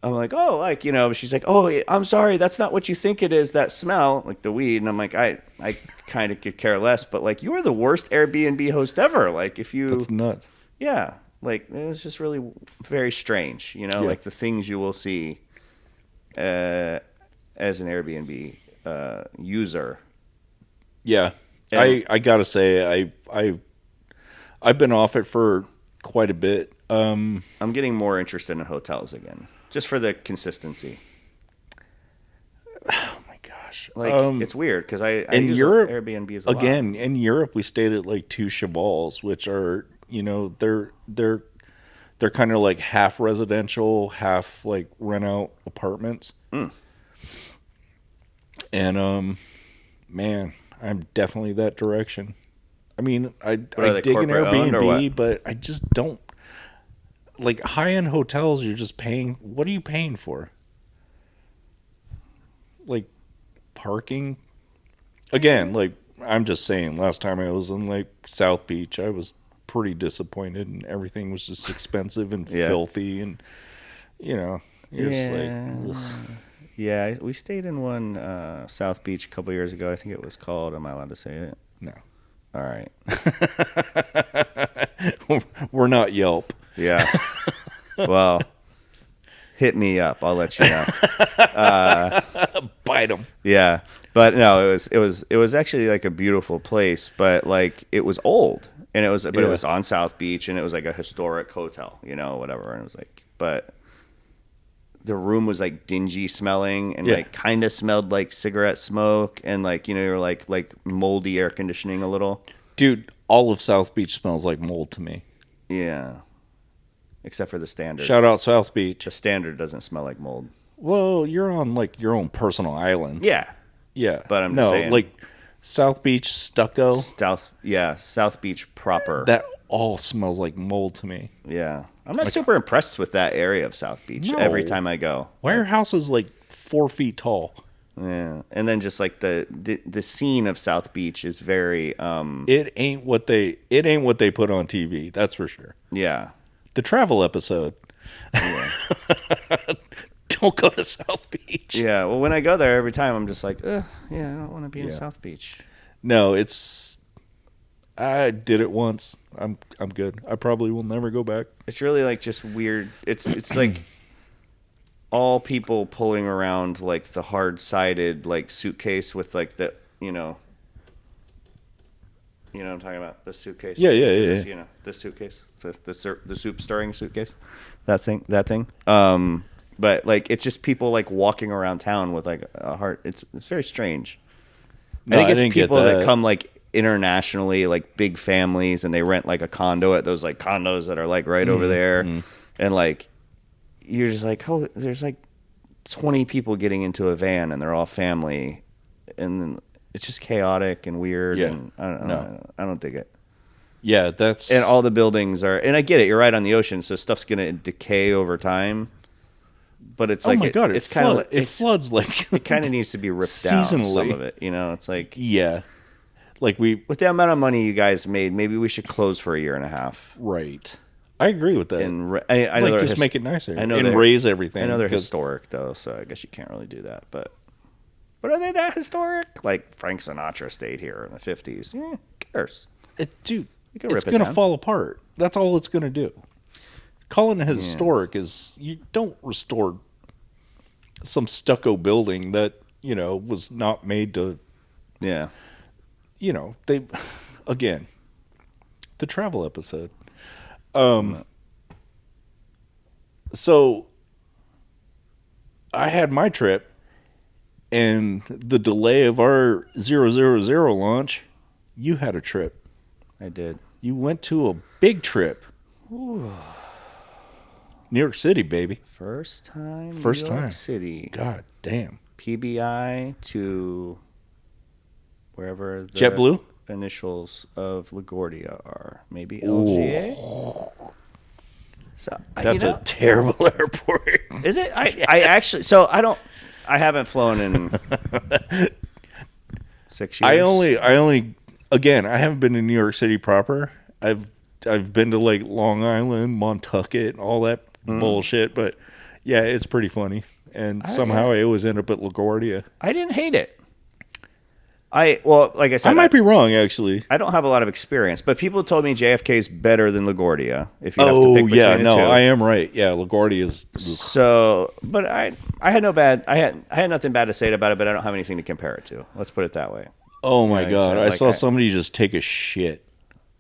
I'm like, oh, like, she's like, oh, I'm sorry, that's not what you think it is. That smell, like the weed, and I'm like, I kind of could care less, but like, you are the worst Airbnb host ever. Like, if you, That's nuts. yeah, like it was just really very strange, like the things you will see as an Airbnb user. Yeah. And- I gotta say I've been off it for quite a bit. I'm getting more interested in hotels again, just for the consistency. Oh my gosh. Like it's weird because I in use Europe Airbnbs a lot. again. In Europe, we stayed at like two Chevals, which are they're kind of like half residential, half like rent out apartments. And man, I'm definitely that direction. I mean, I they dig an corporate owned or Airbnb, what? but I just don't like high-end hotels. You're just paying. What are you paying for? Like parking. Again, like I'm just saying. Last time I was in like South Beach, I was pretty disappointed, and everything was just expensive and Yeah. filthy, and you're just like, ugh. Yeah, we stayed in one South Beach a couple years ago. I think it was called. Am I allowed to say it? No. All right. We're not Yelp. Yeah. Well, hit me up. I'll let you know. Bite them. Yeah, but no, it was actually like a beautiful place, but like it was old, and it was on South Beach, and it was like a historic hotel, whatever, and it was like, but the room was like dingy smelling and Yeah. like kind of smelled like cigarette smoke and like, you know, you're like moldy air conditioning a little. Dude, all of South Beach smells like mold to me. Yeah. Except for the Standard. Shout out South Beach. The Standard doesn't smell like mold. Well, you're on like your own personal island. Yeah. Yeah. But I'm just saying. Like South Beach stucco. South Beach proper. That all smells like mold to me. Yeah. I'm not super impressed with that area of South Beach every time I go. Why are houses like 4 feet tall? Yeah. And then just like the scene of South Beach is very It ain't what they put on TV, that's for sure. yeah. The travel episode. Yeah. Don't go to South Beach. Yeah. Well, when I go there every time I'm just like, yeah, I don't want to be in South Beach. No, I did it once. I'm good. I probably will never go back. It's really like just weird. It's like all people pulling around like the hard-sided like suitcase with like the, you know what I'm talking about, the suitcase. Yeah. You know, this suitcase, the soup stirring suitcase, that thing. But like it's just people like walking around town with like a heart. It's very strange. No, I think I it's didn't get people that that. come like internationally, like big families, and they rent like a condo at those like condos that are like right over there, and like you're just like, oh, there's like 20 people getting into a van, and they're all family, and then it's just chaotic and weird. Yeah. And I don't dig it. Yeah, that's And all the buildings are, and I get it. You're right on the ocean, so stuff's gonna decay over time. But it's like oh my god, it's kind of it floods like it kind of needs to be ripped down. Seasonally. Some of it, you know, it's like like with the amount of money you guys made, maybe we should close for a year and a half. right. I agree with that. And I know like just make it nicer. I know and raise everything. I know they're 'cause- historic though, so I guess you can't really do that. But are they that historic? Like Frank Sinatra stayed here in the 50s. Who cares? dude, can it's rip it gonna down. fall apart. That's all it's gonna do. Calling it historic is you don't restore some stucco building that was not made to. Yeah. They again the travel episode. So I had my trip, and the delay of our 000 launch, you had a trip. I did. You went to a big trip. Ooh. New York City, baby. First time New York time. City. God damn. PBI to wherever the JetBlue? initials of LaGuardia are. Maybe LGA? So, That's a terrible airport. Is it? I actually, so I haven't flown in 6 years. I only again, I haven't been to New York City proper. I've been to like Long Island, Montucket, all that bullshit, but yeah, it's pretty funny. And somehow I always end up at LaGuardia. I didn't hate it. Like I said, I might be wrong, actually. I don't have a lot of experience, but people told me JFK is better than LaGuardia. If you have to pick between yeah, the no, two. I am right. Yeah, LaGuardia is. So, but I had nothing bad to say about it, but I don't have anything to compare it to. Let's put it that way. Oh my god! I saw like somebody just take a shit.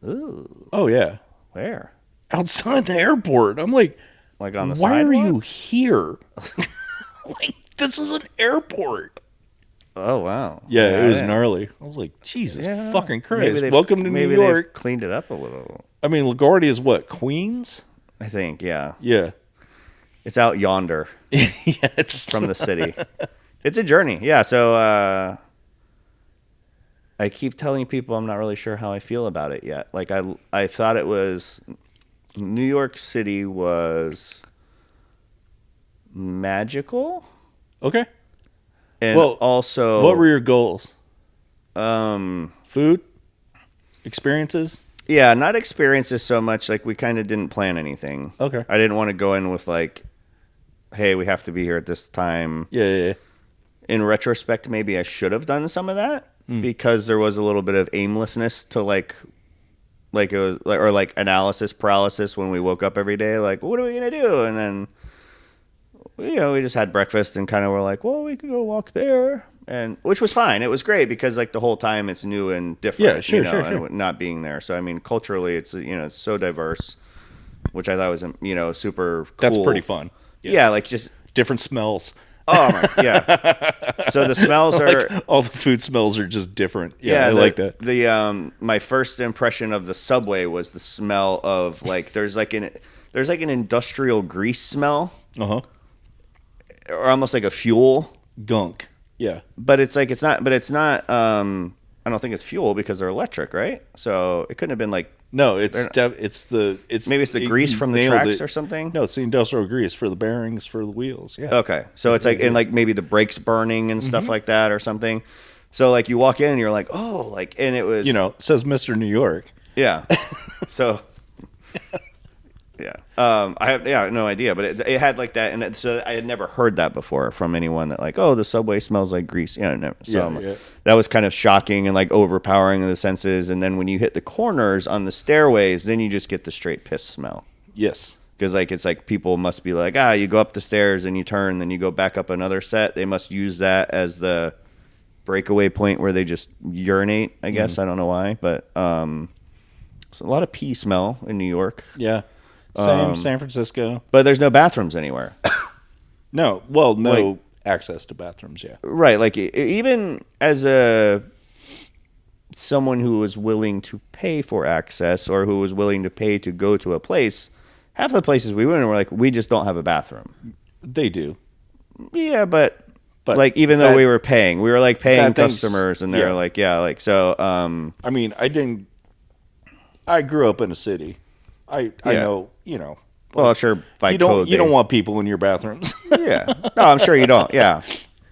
Ooh, Oh yeah, where? outside the airport. I'm like Like on the why sidewalk? are you here? Like this is an airport. Oh wow. Yeah, it was didn't- maybe. I was like, Jesus Yeah. fucking Maybe Christ! they've- Welcome to New maybe York. they've cleaned it up a little. I mean, LaGuardia is what, Queens? I think, yeah. Yeah, It's out yonder yeah. It's from the city. It's a journey. Yeah, so I keep telling people I'm not really sure how I feel about it yet. Like I thought it was New York City was magical okay. and Well, also What were your goals? um Food, experiences. yeah, not experiences so much, like we kind of didn't plan anything. Okay. I didn't want to go in with like, hey, we have to be here at this time. Yeah. In retrospect, maybe I should have done some of that because there was a little bit of aimlessness to like it was or like analysis paralysis when we woke up every day. Like, what are we gonna do? And then we just had breakfast and kind of were like, well, we could go walk there, and which was fine. It was great because like the whole time it's new and different. Yeah, sure, sure. And not being there. So I mean, culturally, it's it's so diverse, which I thought was super cool. That's pretty fun. Yeah, like just different smells. Oh my, yeah. So the smells are Like, all the food smells are just different. Yeah, I like that. The my first impression of the Subway was the smell of like there's like an industrial grease smell, or almost like a fuel. Gunk. Yeah. But it's like it's not. I don't think it's fuel because they're electric, right? So it couldn't have been like. No, it's maybe it's the grease from the tracks or something. No, it's the industrial grease for the bearings for the wheels. Yeah. Okay, so it's like and like maybe the brakes burning and stuff like that or something. So like you walk in and you're like, oh, like, and it was, it says Mr. New York. Yeah. So yeah, I have no idea, but it had like that, and so I had never heard that before from anyone that like, oh, the Subway smells like grease. Never. So that was kind of shocking and like overpowering of the senses. And then when you hit the corners on the stairways, then you just get the straight piss smell. Yes. Because like it's like people must be like, you go up the stairs and you turn, then you go back up another set. They must use that as the breakaway point where they just urinate. I guess I don't know why, but it's a lot of pee smell in New York. Yeah. Same San Francisco. But there's no bathrooms anywhere. No. Well, no access to bathrooms, yeah. Right. Like, even as someone who was willing to pay for access or who was willing to pay to go to a place, half the places we went were like, we just don't have a bathroom. They do. Yeah, but like, even though we were paying bad customers, and they're like, yeah, like, so. I mean, I grew up in a city. I know, Well, I'm sure by code you don't want people in your bathrooms. Yeah. No, I'm sure you don't. Yeah.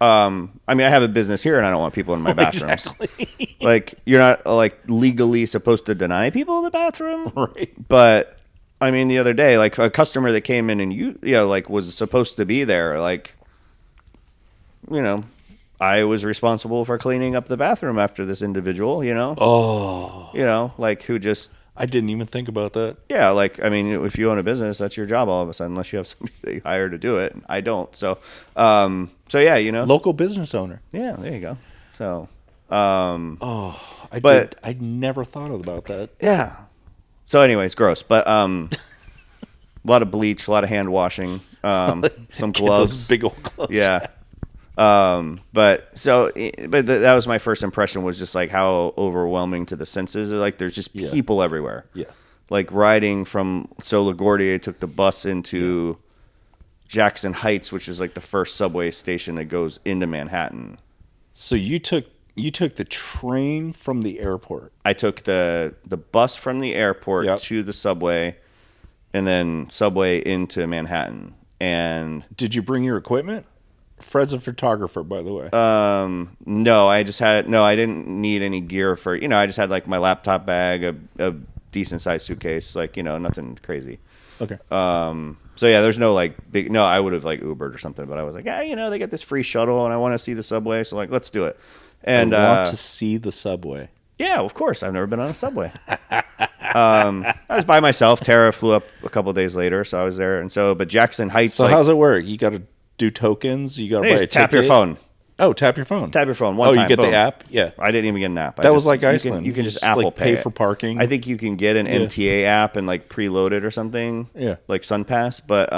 I mean, I have a business here, and I don't want people in my bathrooms. Exactly. Like, you're not like legally supposed to deny people the bathroom, right? But I mean, the other day, like a customer that came in and like was supposed to be there, like, I was responsible for cleaning up the bathroom after this individual. Oh. Like who just. I didn't even think about that. Yeah, like, I mean, if you own a business, that's your job all of a sudden, unless you have somebody that you hire to do it. I don't. So, yeah, Local business owner. Yeah, there you go. So, I never thought about that. Yeah. So, anyways, gross. But a lot of bleach, a lot of hand washing, some gloves. Those big old gloves. Yeah. But that was my first impression, was just like how overwhelming to the senses. Like there's just people everywhere. Yeah. Like riding from LaGuardia, I took the bus into Jackson Heights, which is like the first subway station that goes into Manhattan. So you took the train from the airport. I took the bus from the airport to the subway, and then subway into Manhattan. And did you bring your equipment? Fred's a photographer, by the way. No, I didn't need any gear for, I just had like my laptop bag, a decent sized suitcase, like, nothing crazy. Okay. So yeah, there's no like I would have like Ubered or something, but I was like, they get this free shuttle and I want to see the subway. So like, let's do it. And I want to see the subway. Yeah, of course. I've never been on a subway. I was by myself. Tara flew up a couple of days later, so I was there. And so, but Jackson Heights. So how's it work? You got to do tokens. You got to buy a ticket. Tap your phone. Oh, tap your phone. Tap your phone. One time. You get boom. the app? Yeah. I didn't even get an app. That was like Iceland. You can just Apple like Pay for parking. I think you can get an MTA app and like preload it or something. Yeah. Like SunPass, but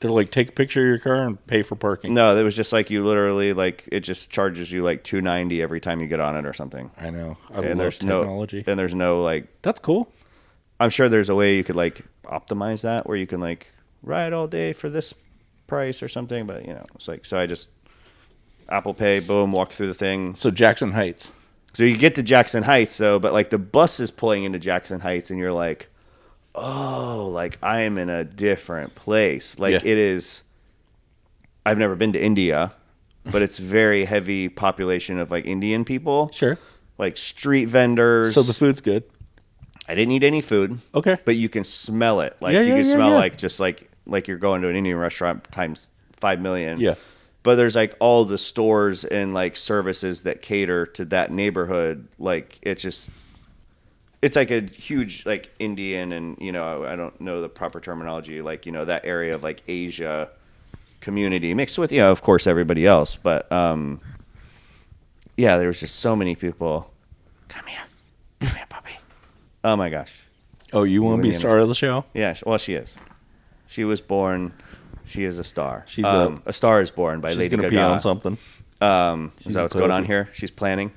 they're like, take a picture of your car and pay for parking. No, it was just like you literally like it just charges you like $2.90 every time you get on it or something. I know. I love technology. And there's no like. That's cool. I'm sure there's a way you could like optimize that where you can like ride all day for this price or something, but it's like, so I just Apple Pay, boom, walk through the thing. So Jackson Heights. So you get to Jackson Heights though, but like the bus is pulling into Jackson Heights and you're like, oh, like I am in a different place. Like it is, I've never been to India, but it's very heavy population of like Indian people. Sure. Like street vendors. So the food's good. I didn't eat any food. Okay. But you can smell it. Like you can smell like just like you're going to an Indian restaurant times 5 million. Yeah. But there's like all the stores and like services that cater to that neighborhood. Like it's like a huge like Indian and I don't know the proper terminology, like that area of like Asia community mixed with of course everybody else. But there was just so many people. Come here, puppy. Oh my gosh. Oh, you want to be star of the show? Yeah. Well, she is. She was born She is a star. She's A Star is Born by she's Lady gonna Gaga. pee on something. Is that what's going on here? She's planning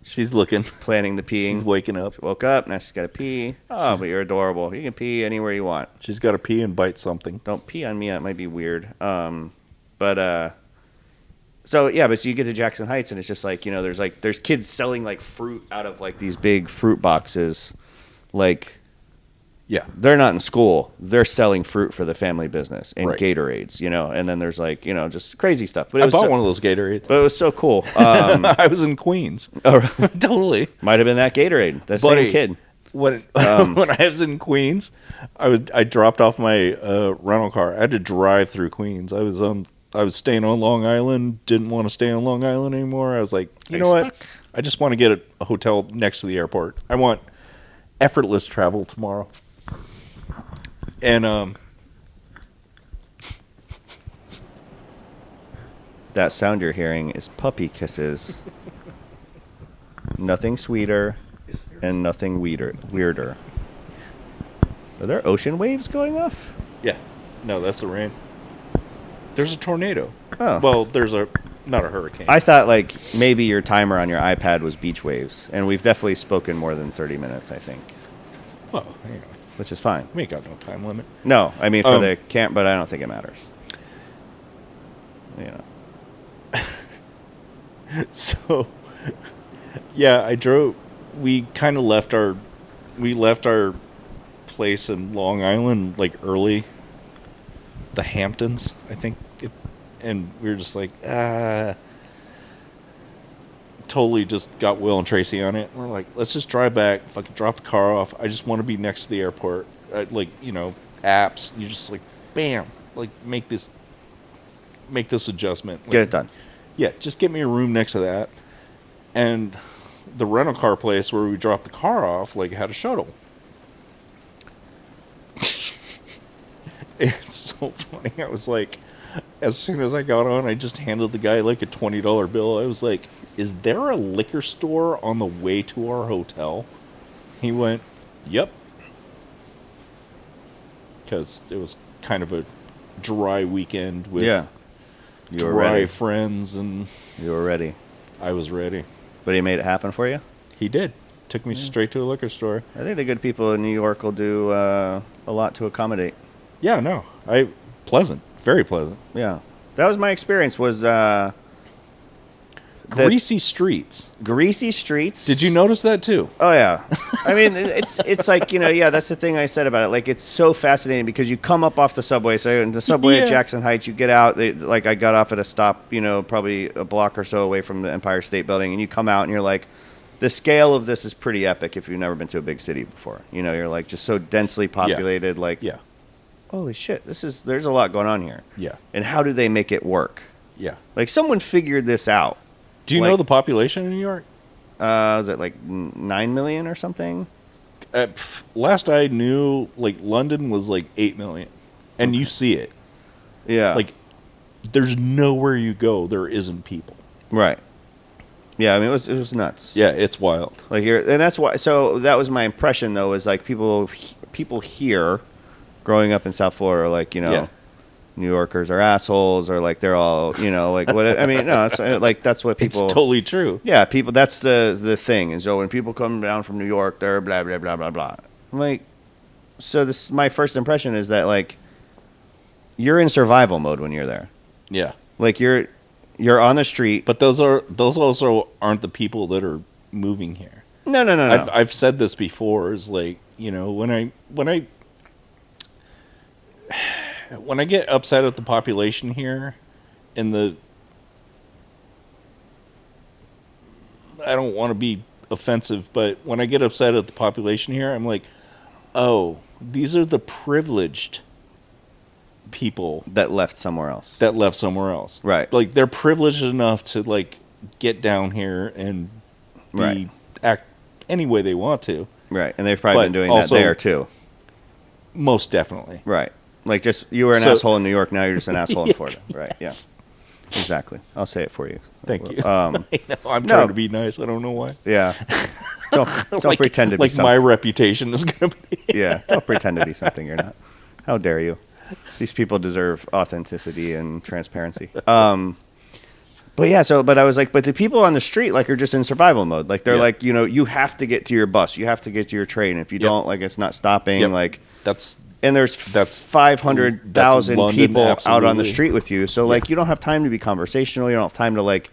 She's looking. the peeing. She's waking up. She woke up. Now she's got to pee. Oh, but you're adorable. You can pee anywhere you want. She's got to pee and bite something. Don't pee on me. That might be weird. But so you get to Jackson Heights and it's just like, there's kids selling like fruit out of like these big fruit boxes. Like, Yeah. they're not in school. They're selling fruit for the family business and Right. Gatorades, and then there's like, just crazy stuff. But I bought one of those Gatorades. But it was so cool. I was in Queens. Totally. Might have been that Gatorade. The same kid. When when I was in Queens, I dropped off my rental car. I had to drive through Queens. I was staying on Long Island. Didn't want to stay on Long Island anymore. I was like, you know what? I just want to get a hotel next to the airport. I want effortless travel tomorrow. And that sound you're hearing is puppy kisses. Nothing sweeter and nothing weirder. Are there ocean waves going off? yeah, no, that's the rain. There's a tornado. Oh. Well, there's not a hurricane. I thought like maybe your timer on your iPad was beach waves, and we've definitely spoken more than 30 minutes, I think, Well, hang on. which is fine. We ain't got no time limit. No, I mean for the camp, but I don't think it matters. So, yeah, I drove. We kind of left our place in Long Island like early. The Hamptons, I think, and we were just like, totally just got Will and Tracy on it. We're like, let's just drive back. Fucking drop the car off. I just want to be next to the airport. Apps. You just like, bam, like make this adjustment. Like, Get it done. yeah, just get me a room next to that. And the rental car place where we dropped the car off, like, had a shuttle. It's so funny. I was like, as soon as I got on, I just handed the guy, like, a $20 bill. I was like, is there a liquor store on the way to our hotel? He went, yep. Because it was kind of a dry weekend with... Yeah. You were dry ready. friends, and You were ready. I was ready. But he made it happen for you? He did. Took me straight to a liquor store. I think the good people in New York will do a lot to accommodate. Yeah, no. Pleasant. Very pleasant. Yeah. That was my experience, was Greasy streets. greasy streets. Did you notice that too? Oh, yeah. I mean, it's like, that's the thing I said about it. Like, it's so fascinating because you come up off the subway. So in the subway at Jackson Heights, you get out. I got off at a stop, probably a block or so away from the Empire State Building. And you come out and you're like, the scale of this is pretty epic if you've never been to a big city before. You're like just so densely populated. Yeah. Like, Yeah. holy shit, there's a lot going on here. Yeah. And how do they make it work? Yeah. Like, someone figured this out. Do you know the population in New York? Was it like 9 million or something? Last I knew, like, London was like 8 million. And you see it. Yeah. Like, there's nowhere you go there isn't people. Right. Yeah, I mean, it was nuts. Yeah, it's wild. Like, and that's why. So that was my impression, though, is like people here, growing up in South Florida, are like, Yeah. New Yorkers are assholes, or like they're all, like what? I mean, no, it's like that's what people. It's totally true. Yeah, people. That's the thing. And so when people come down from New York, they're blah blah blah blah blah. I'm like, so this my first impression is that like, you're in survival mode when you're there. Yeah. Like you're on the street. But those also aren't the people that are moving here. No. I've said this before. Is like, when I get upset at the population here, I don't want to be offensive, but when I get upset at the population here, I'm like, oh, these are the privileged people that left somewhere else. Right. Like, they're privileged enough to, like, get down here and act any way they want to. Right. And they've probably been doing also, that there too. Most definitely. Right. Like, just, you were an asshole in New York, now you're just an asshole in Florida. Right. Yeah. Exactly. I'll say it for you. Thank you. I know, I'm trying to be nice. I don't know why. Yeah. Don't like, pretend to be like something. my reputation is going to be. Yeah. Don't pretend to be something you're not. How dare you? These people deserve authenticity and transparency. But yeah, but I was like, but the people on the street like are just in survival mode. Like they're like, you have to get to your bus, you have to get to your train. If you don't, like, it's not stopping. Like there's 500,000 people out on the street with you. So like you don't have time to be conversational. You don't have time to like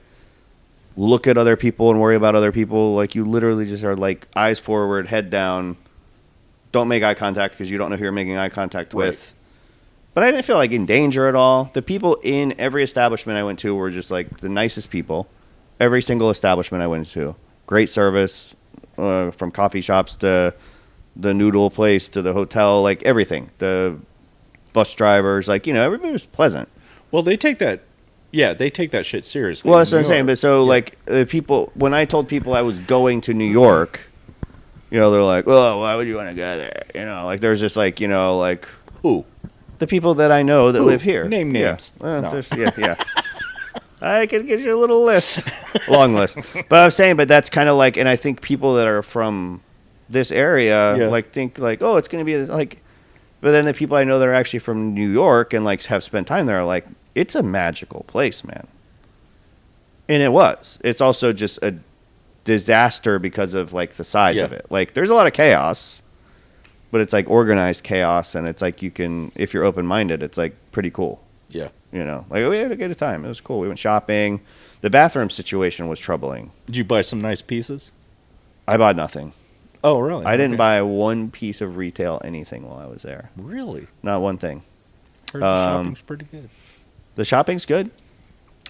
look at other people and worry about other people. Like you literally just are like eyes forward, head down. Don't make eye contact because you don't know who you're making eye contact with. But I didn't feel like in danger at all. The people in every establishment I went to were just like the nicest people. Every single establishment I went to. Great service, from coffee shops to the noodle place to the hotel, like everything. The bus drivers, like, everybody was pleasant. Well, they take that shit seriously. Well, that's what I'm saying. But so, like, the people, when I told people I was going to New York, they're like, well, why would you want to go there? Like, there's just like, like... Who? The people that I know that live here. Name names. Yeah. No. Yeah. I could get you a little list. Long list. But I'm saying, that's kind of like, and I think people that are from this area, like, think like, oh, it's going to be like, but then the people I know that are actually from New York and like have spent time there are like, it's a magical place, man. And it was. It's also just a disaster because of like the size of it. Like, there's a lot of chaos. But it's like organized chaos, and it's like you can, if you're open-minded, it's like pretty cool. Yeah. Like we had a good time. It was cool. We went shopping. The bathroom situation was troubling. Did you buy some nice pieces? I bought nothing. Oh, really? I didn't buy one piece of retail anything while I was there. Really? Not one thing. Heard the shopping's pretty good. The shopping's good.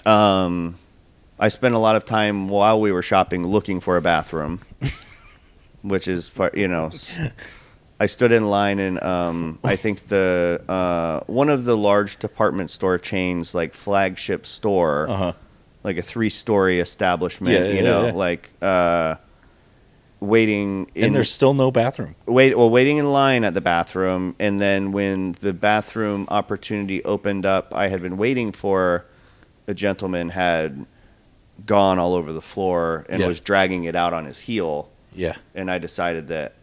I spent a lot of time while we were shopping looking for a bathroom, which is part, I stood in line in, I think the one of the large department store chains, like flagship store, like a 3-story establishment, like waiting. And there's still no bathroom. Waiting in line at the bathroom, and then when the bathroom opportunity opened up, I had been waiting for a gentleman had gone all over the floor and was dragging it out on his heel. Yeah, and I decided that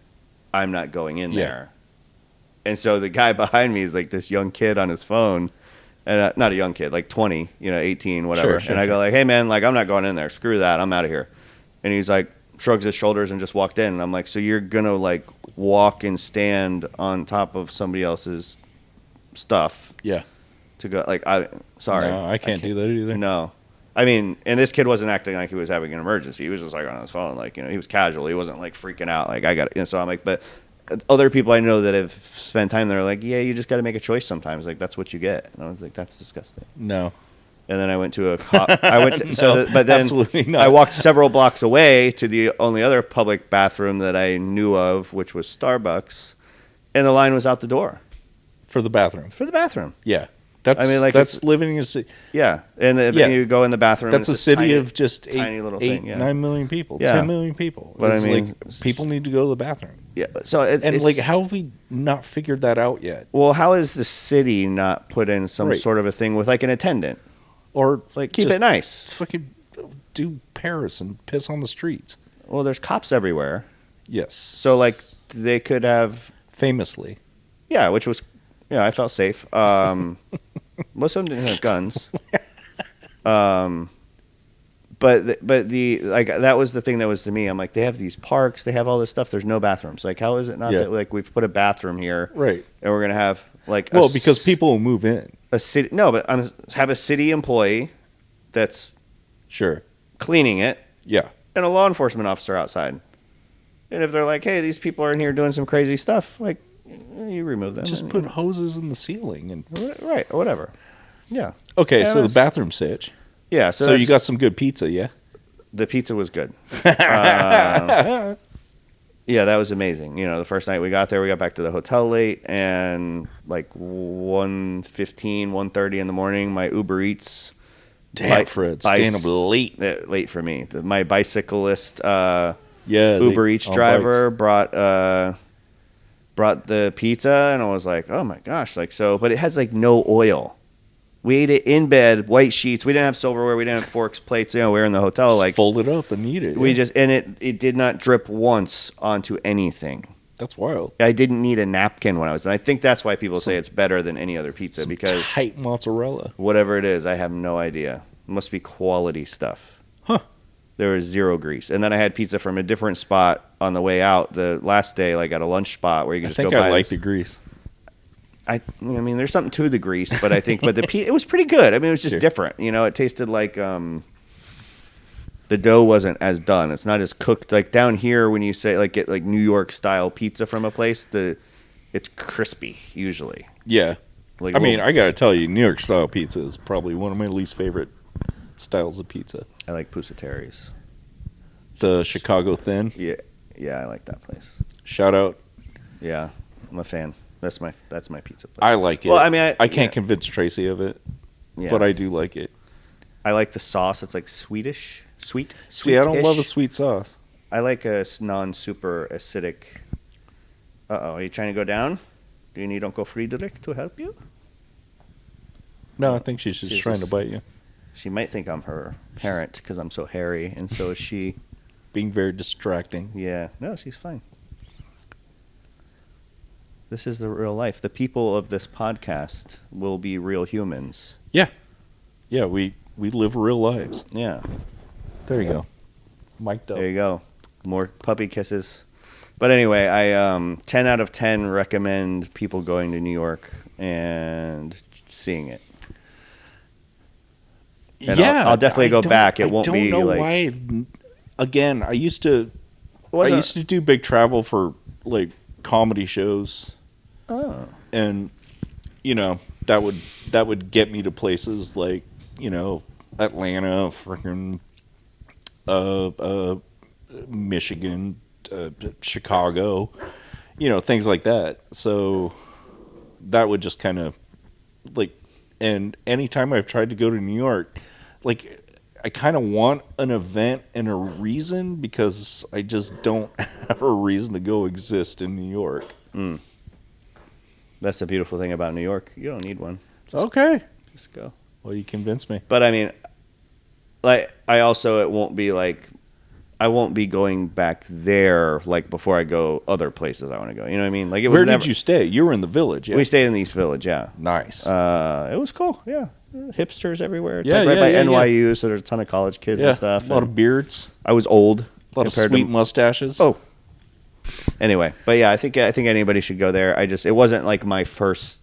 I'm not going in there. And so the guy behind me is like this young kid on his phone, and not a young kid, like 20, 18, whatever. Sure, and I go like, hey man, like I'm not going in there. Screw that. I'm out of here. And he's like, shrugs his shoulders and just walked in. And I'm like, so you're going to like walk and stand on top of somebody else's stuff. Yeah. To go like, sorry. No, I can't do that either. No. I mean, and this kid wasn't acting like he was having an emergency. He was just like on his phone, like, he was casual. He wasn't like freaking out. Like, I got it. So I'm like, but other people I know that have spent time there are like, yeah, you just got to make a choice sometimes. Like, that's what you get. And I was like, that's disgusting. No. And then I went to but then absolutely not. I walked several blocks away to the only other public bathroom that I knew of, which was Starbucks. And the line was out the door. For the bathroom? For the bathroom. Yeah. That's living in a city. Yeah, and you go in the bathroom. That's a city of just tiny little thing. 9 million people, 10 million people. But it's like people need to go to the bathroom. Yeah, so it's like, how have we not figured that out yet? Well, how is the city not put in some sort of a thing with like an attendant, or like keep it nice? Fucking do Paris and piss on the streets. Well, there's cops everywhere. Yes. So like they could have famously. Yeah, which was. Yeah, I felt safe. Most of them didn't have guns. But the like that was the thing that was to me. I'm like, they have these parks, they have all this stuff. There's no bathrooms. Like, how is it not that like we've put a bathroom here, right? And we're gonna have like because people will move in a city. No, but have a city employee that's cleaning it. Yeah, and a law enforcement officer outside. And if they're like, hey, these people are in here doing some crazy stuff, like. You remove them. Just put hoses in the ceiling and right, or whatever. Yeah. Okay, yeah, so the bathroom sitch. Yeah. So you got some good pizza, yeah? The pizza was good. Yeah, that was amazing. The first night we got there, we got back to the hotel late, and like 1:15, 1:30 in the morning, my Uber Eats. Damn, Fred, staying up late. Late for me. My bicyclist, Uber Eats driver brought the pizza, and I was like, oh my gosh, like so, but it has like no oil. We ate it in bed, white sheets. We didn't have silverware. We didn't have forks, plates. We were in the hotel. Just like fold it up and eat it. We just, and it did not drip once onto anything. That's wild. I didn't need a napkin when I was, and I think that's why people say it's better than any other pizza, because Tight mozzarella. whatever it is, I have no idea. It must be quality stuff. Huh. There was zero grease. And then I had pizza from a different spot on the way out the last day, like at a lunch spot where you can just go buy. I like the grease. I mean, there's something to the grease, but I think, it was pretty good. I mean, it was just different. You know, it tasted like the dough wasn't as done. It's not as cooked. Like down here, when you say like get like New York style pizza from a place, it's crispy usually. Yeah. Like, I mean, I got to tell you, New York style pizza is probably one of my least favorite styles of pizza. I like Pusatari's. The Chicago Thin. Yeah, I like that place. Shout out. Yeah, I'm a fan. That's my pizza place. I like it. Well, I mean, I can't convince Tracy of it, but I do like it. I like the sauce. It's like sweetish, sweet. See, I don't love a sweet sauce. I like a non-super acidic. Are you trying to go down? Do you need Uncle Friedrich to help you? No, I think she's just trying to bite you. She might think I'm her parent because I'm so hairy, and so is she. Being very distracting. Yeah. No, she's fine. This is the real life. The people of this podcast will be real humans. Yeah. Yeah, we live real lives. Yeah. There you go. Mic'd up. There you go. More puppy kisses. But anyway, I 10 out of 10 recommend people going to New York and seeing it. And yeah, I'll definitely go back. It won't be like. I don't know like, why. Again, I used to do big travel for like comedy shows. Oh. And you know, that would get me to places like, you know, Atlanta, freaking Michigan, Chicago, you know, things like that. So that would just kind of like, and anytime I've tried to go to New York, like I kind of want an event and a reason, because I just don't have a reason to go exist in New York. Mm. That's the beautiful thing about New York. You don't need one. Just go. Well, you convinced me. But I mean, like, it won't be like, I won't be going back there like before I go other places I want to go. You know what I mean? Like, Where did you stay? You were in the Village. Yeah? We stayed in the East Village. Yeah. Nice. It was cool. Yeah. Hipsters everywhere. It's Yeah, like right yeah, by yeah, NYU, so there's a ton of college kids and stuff. A lot of beards. I was old. A lot of sweet mustaches. Oh. Anyway, but yeah, I think anybody should go there. It wasn't like my first.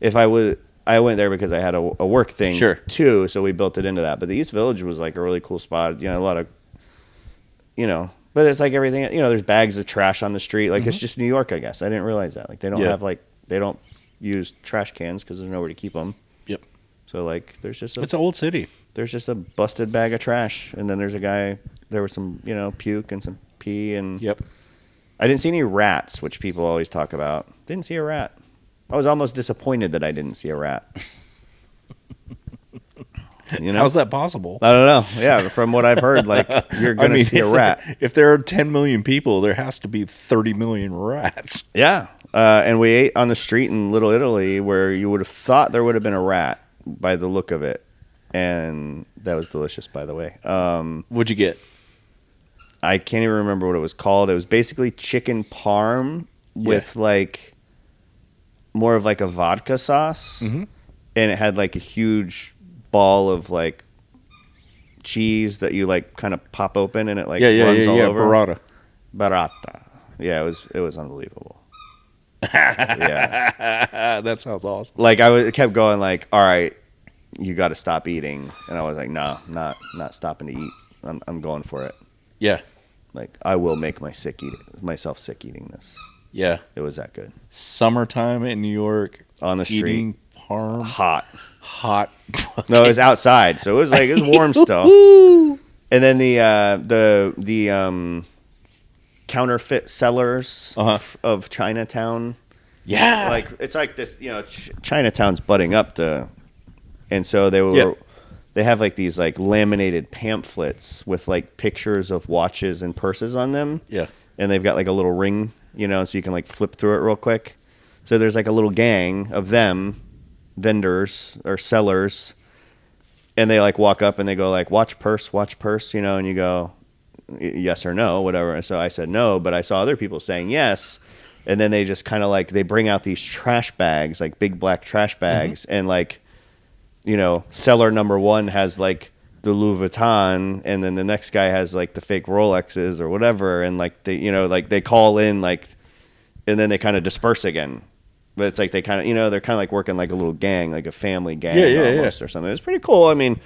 I went there because I had a work thing too, so we built it into that. But the East Village was like a really cool spot. You know, a lot of, you know, but it's like everything. You know, there's bags of trash on the street. Like it's just New York, I guess. I didn't realize that. Like they don't have they don't use trash cans because there's nowhere to keep them. Yep. So like it's an old city. There's just a busted bag of trash, and then there's a guy. There was some puke and some pee and. Yep. I didn't see any rats, which people always talk about. Didn't see a rat. I was almost disappointed that I didn't see a rat. You know? How's that possible? I don't know. Yeah, from what I've heard, like you're gonna see a rat. If there are 10 million people, there has to be 30 million rats. Yeah, and we ate on the street in Little Italy, where you would have thought there would have been a rat by the look of it, and that was delicious, by the way. What'd you get? I can't even remember what it was called. It was basically chicken parm with like more of like a vodka sauce, and it had like a huge ball of like cheese that you like kind of pop open, and it like runs all over. Burrata. Yeah, it was unbelievable. Yeah, that sounds awesome. Like I kept going like, all right, you got to stop eating, and I was like, no, not stopping to eat. I'm going for it. Yeah. Like, I will make myself sick eating this. Yeah. It was that good. Summertime in New York. On the street. Eating parm. Hot. No, it was outside, so it was warm still. And then the counterfeit sellers of Chinatown. Yeah. Like, it's like this, Chinatown's budding up to, and so they were... Yeah. They have like these like laminated pamphlets with like pictures of watches and purses on them. Yeah. And they've got like a little ring, so you can like flip through it real quick. So there's like a little gang of them, vendors or sellers, and they like walk up and they go like, watch purse, and you go, yes or no, whatever. And so I said no, but I saw other people saying yes. and then they just kind of like they bring out these trash bags, like big black trash bags, and like, you know, seller number one has like the Louis Vuitton, and then the next guy has like the fake Rolexes or whatever, and like they, you know, like they call in like, and then they kind of disperse again. But it's like they kind of, you know, they're kind of like working like a little gang, like a family gang almost or something. It's pretty cool. I mean,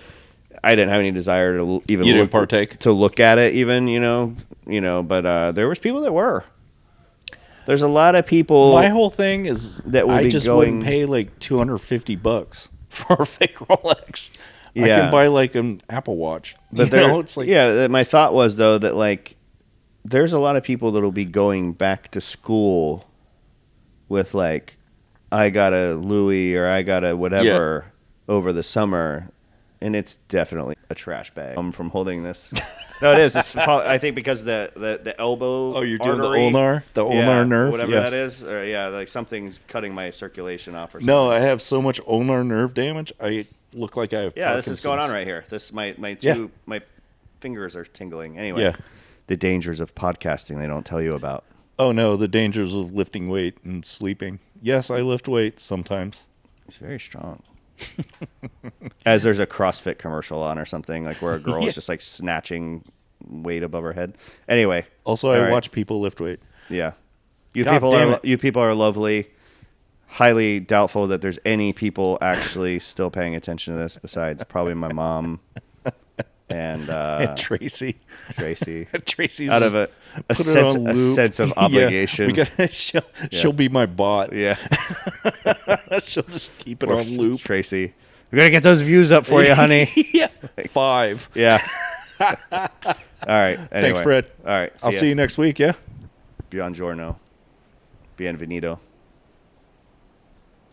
I didn't have any desire to even didn't partake to look at it even, you know, but there was people that were. There's a lot of people. My whole thing is that I just wouldn't pay like $250 for a fake Rolex. I can buy like an Apple Watch. But it's like, yeah, my thought was though that like there's a lot of people that'll be going back to school with like, I got a Louis or I got a whatever over the summer, and it's definitely a trash bag. From holding this. No, it is. It's probably, I think because the elbow. Oh, you're artery, doing the ulnar nerve, whatever that is, or like something's cutting my circulation off or something. No, I have so much ulnar nerve damage. I look like I have. Parkinson's. This is going on right here. This my fingers are tingling. Anyway, the dangers of podcasting they don't tell you about. Oh no, the dangers of lifting weight and sleeping. Yes, I lift weights sometimes. It's very strong. As there's a CrossFit commercial on or something, like where a girl is just like snatching weight above her head. Anyway. Also, I watch people lift weight. Yeah. You people are lovely. Highly doubtful that there's any people actually still paying attention to this besides probably my mom and Tracy. Tracy out of a sense of obligation. She'll be my bot. Yeah. She'll just keep it on loop. Tracy, we gotta get those views up for you, honey. 5. Yeah. All right. Anyway. Thanks, Fred. All right. I'll see you next week. Yeah. Buongiorno. Bienvenido.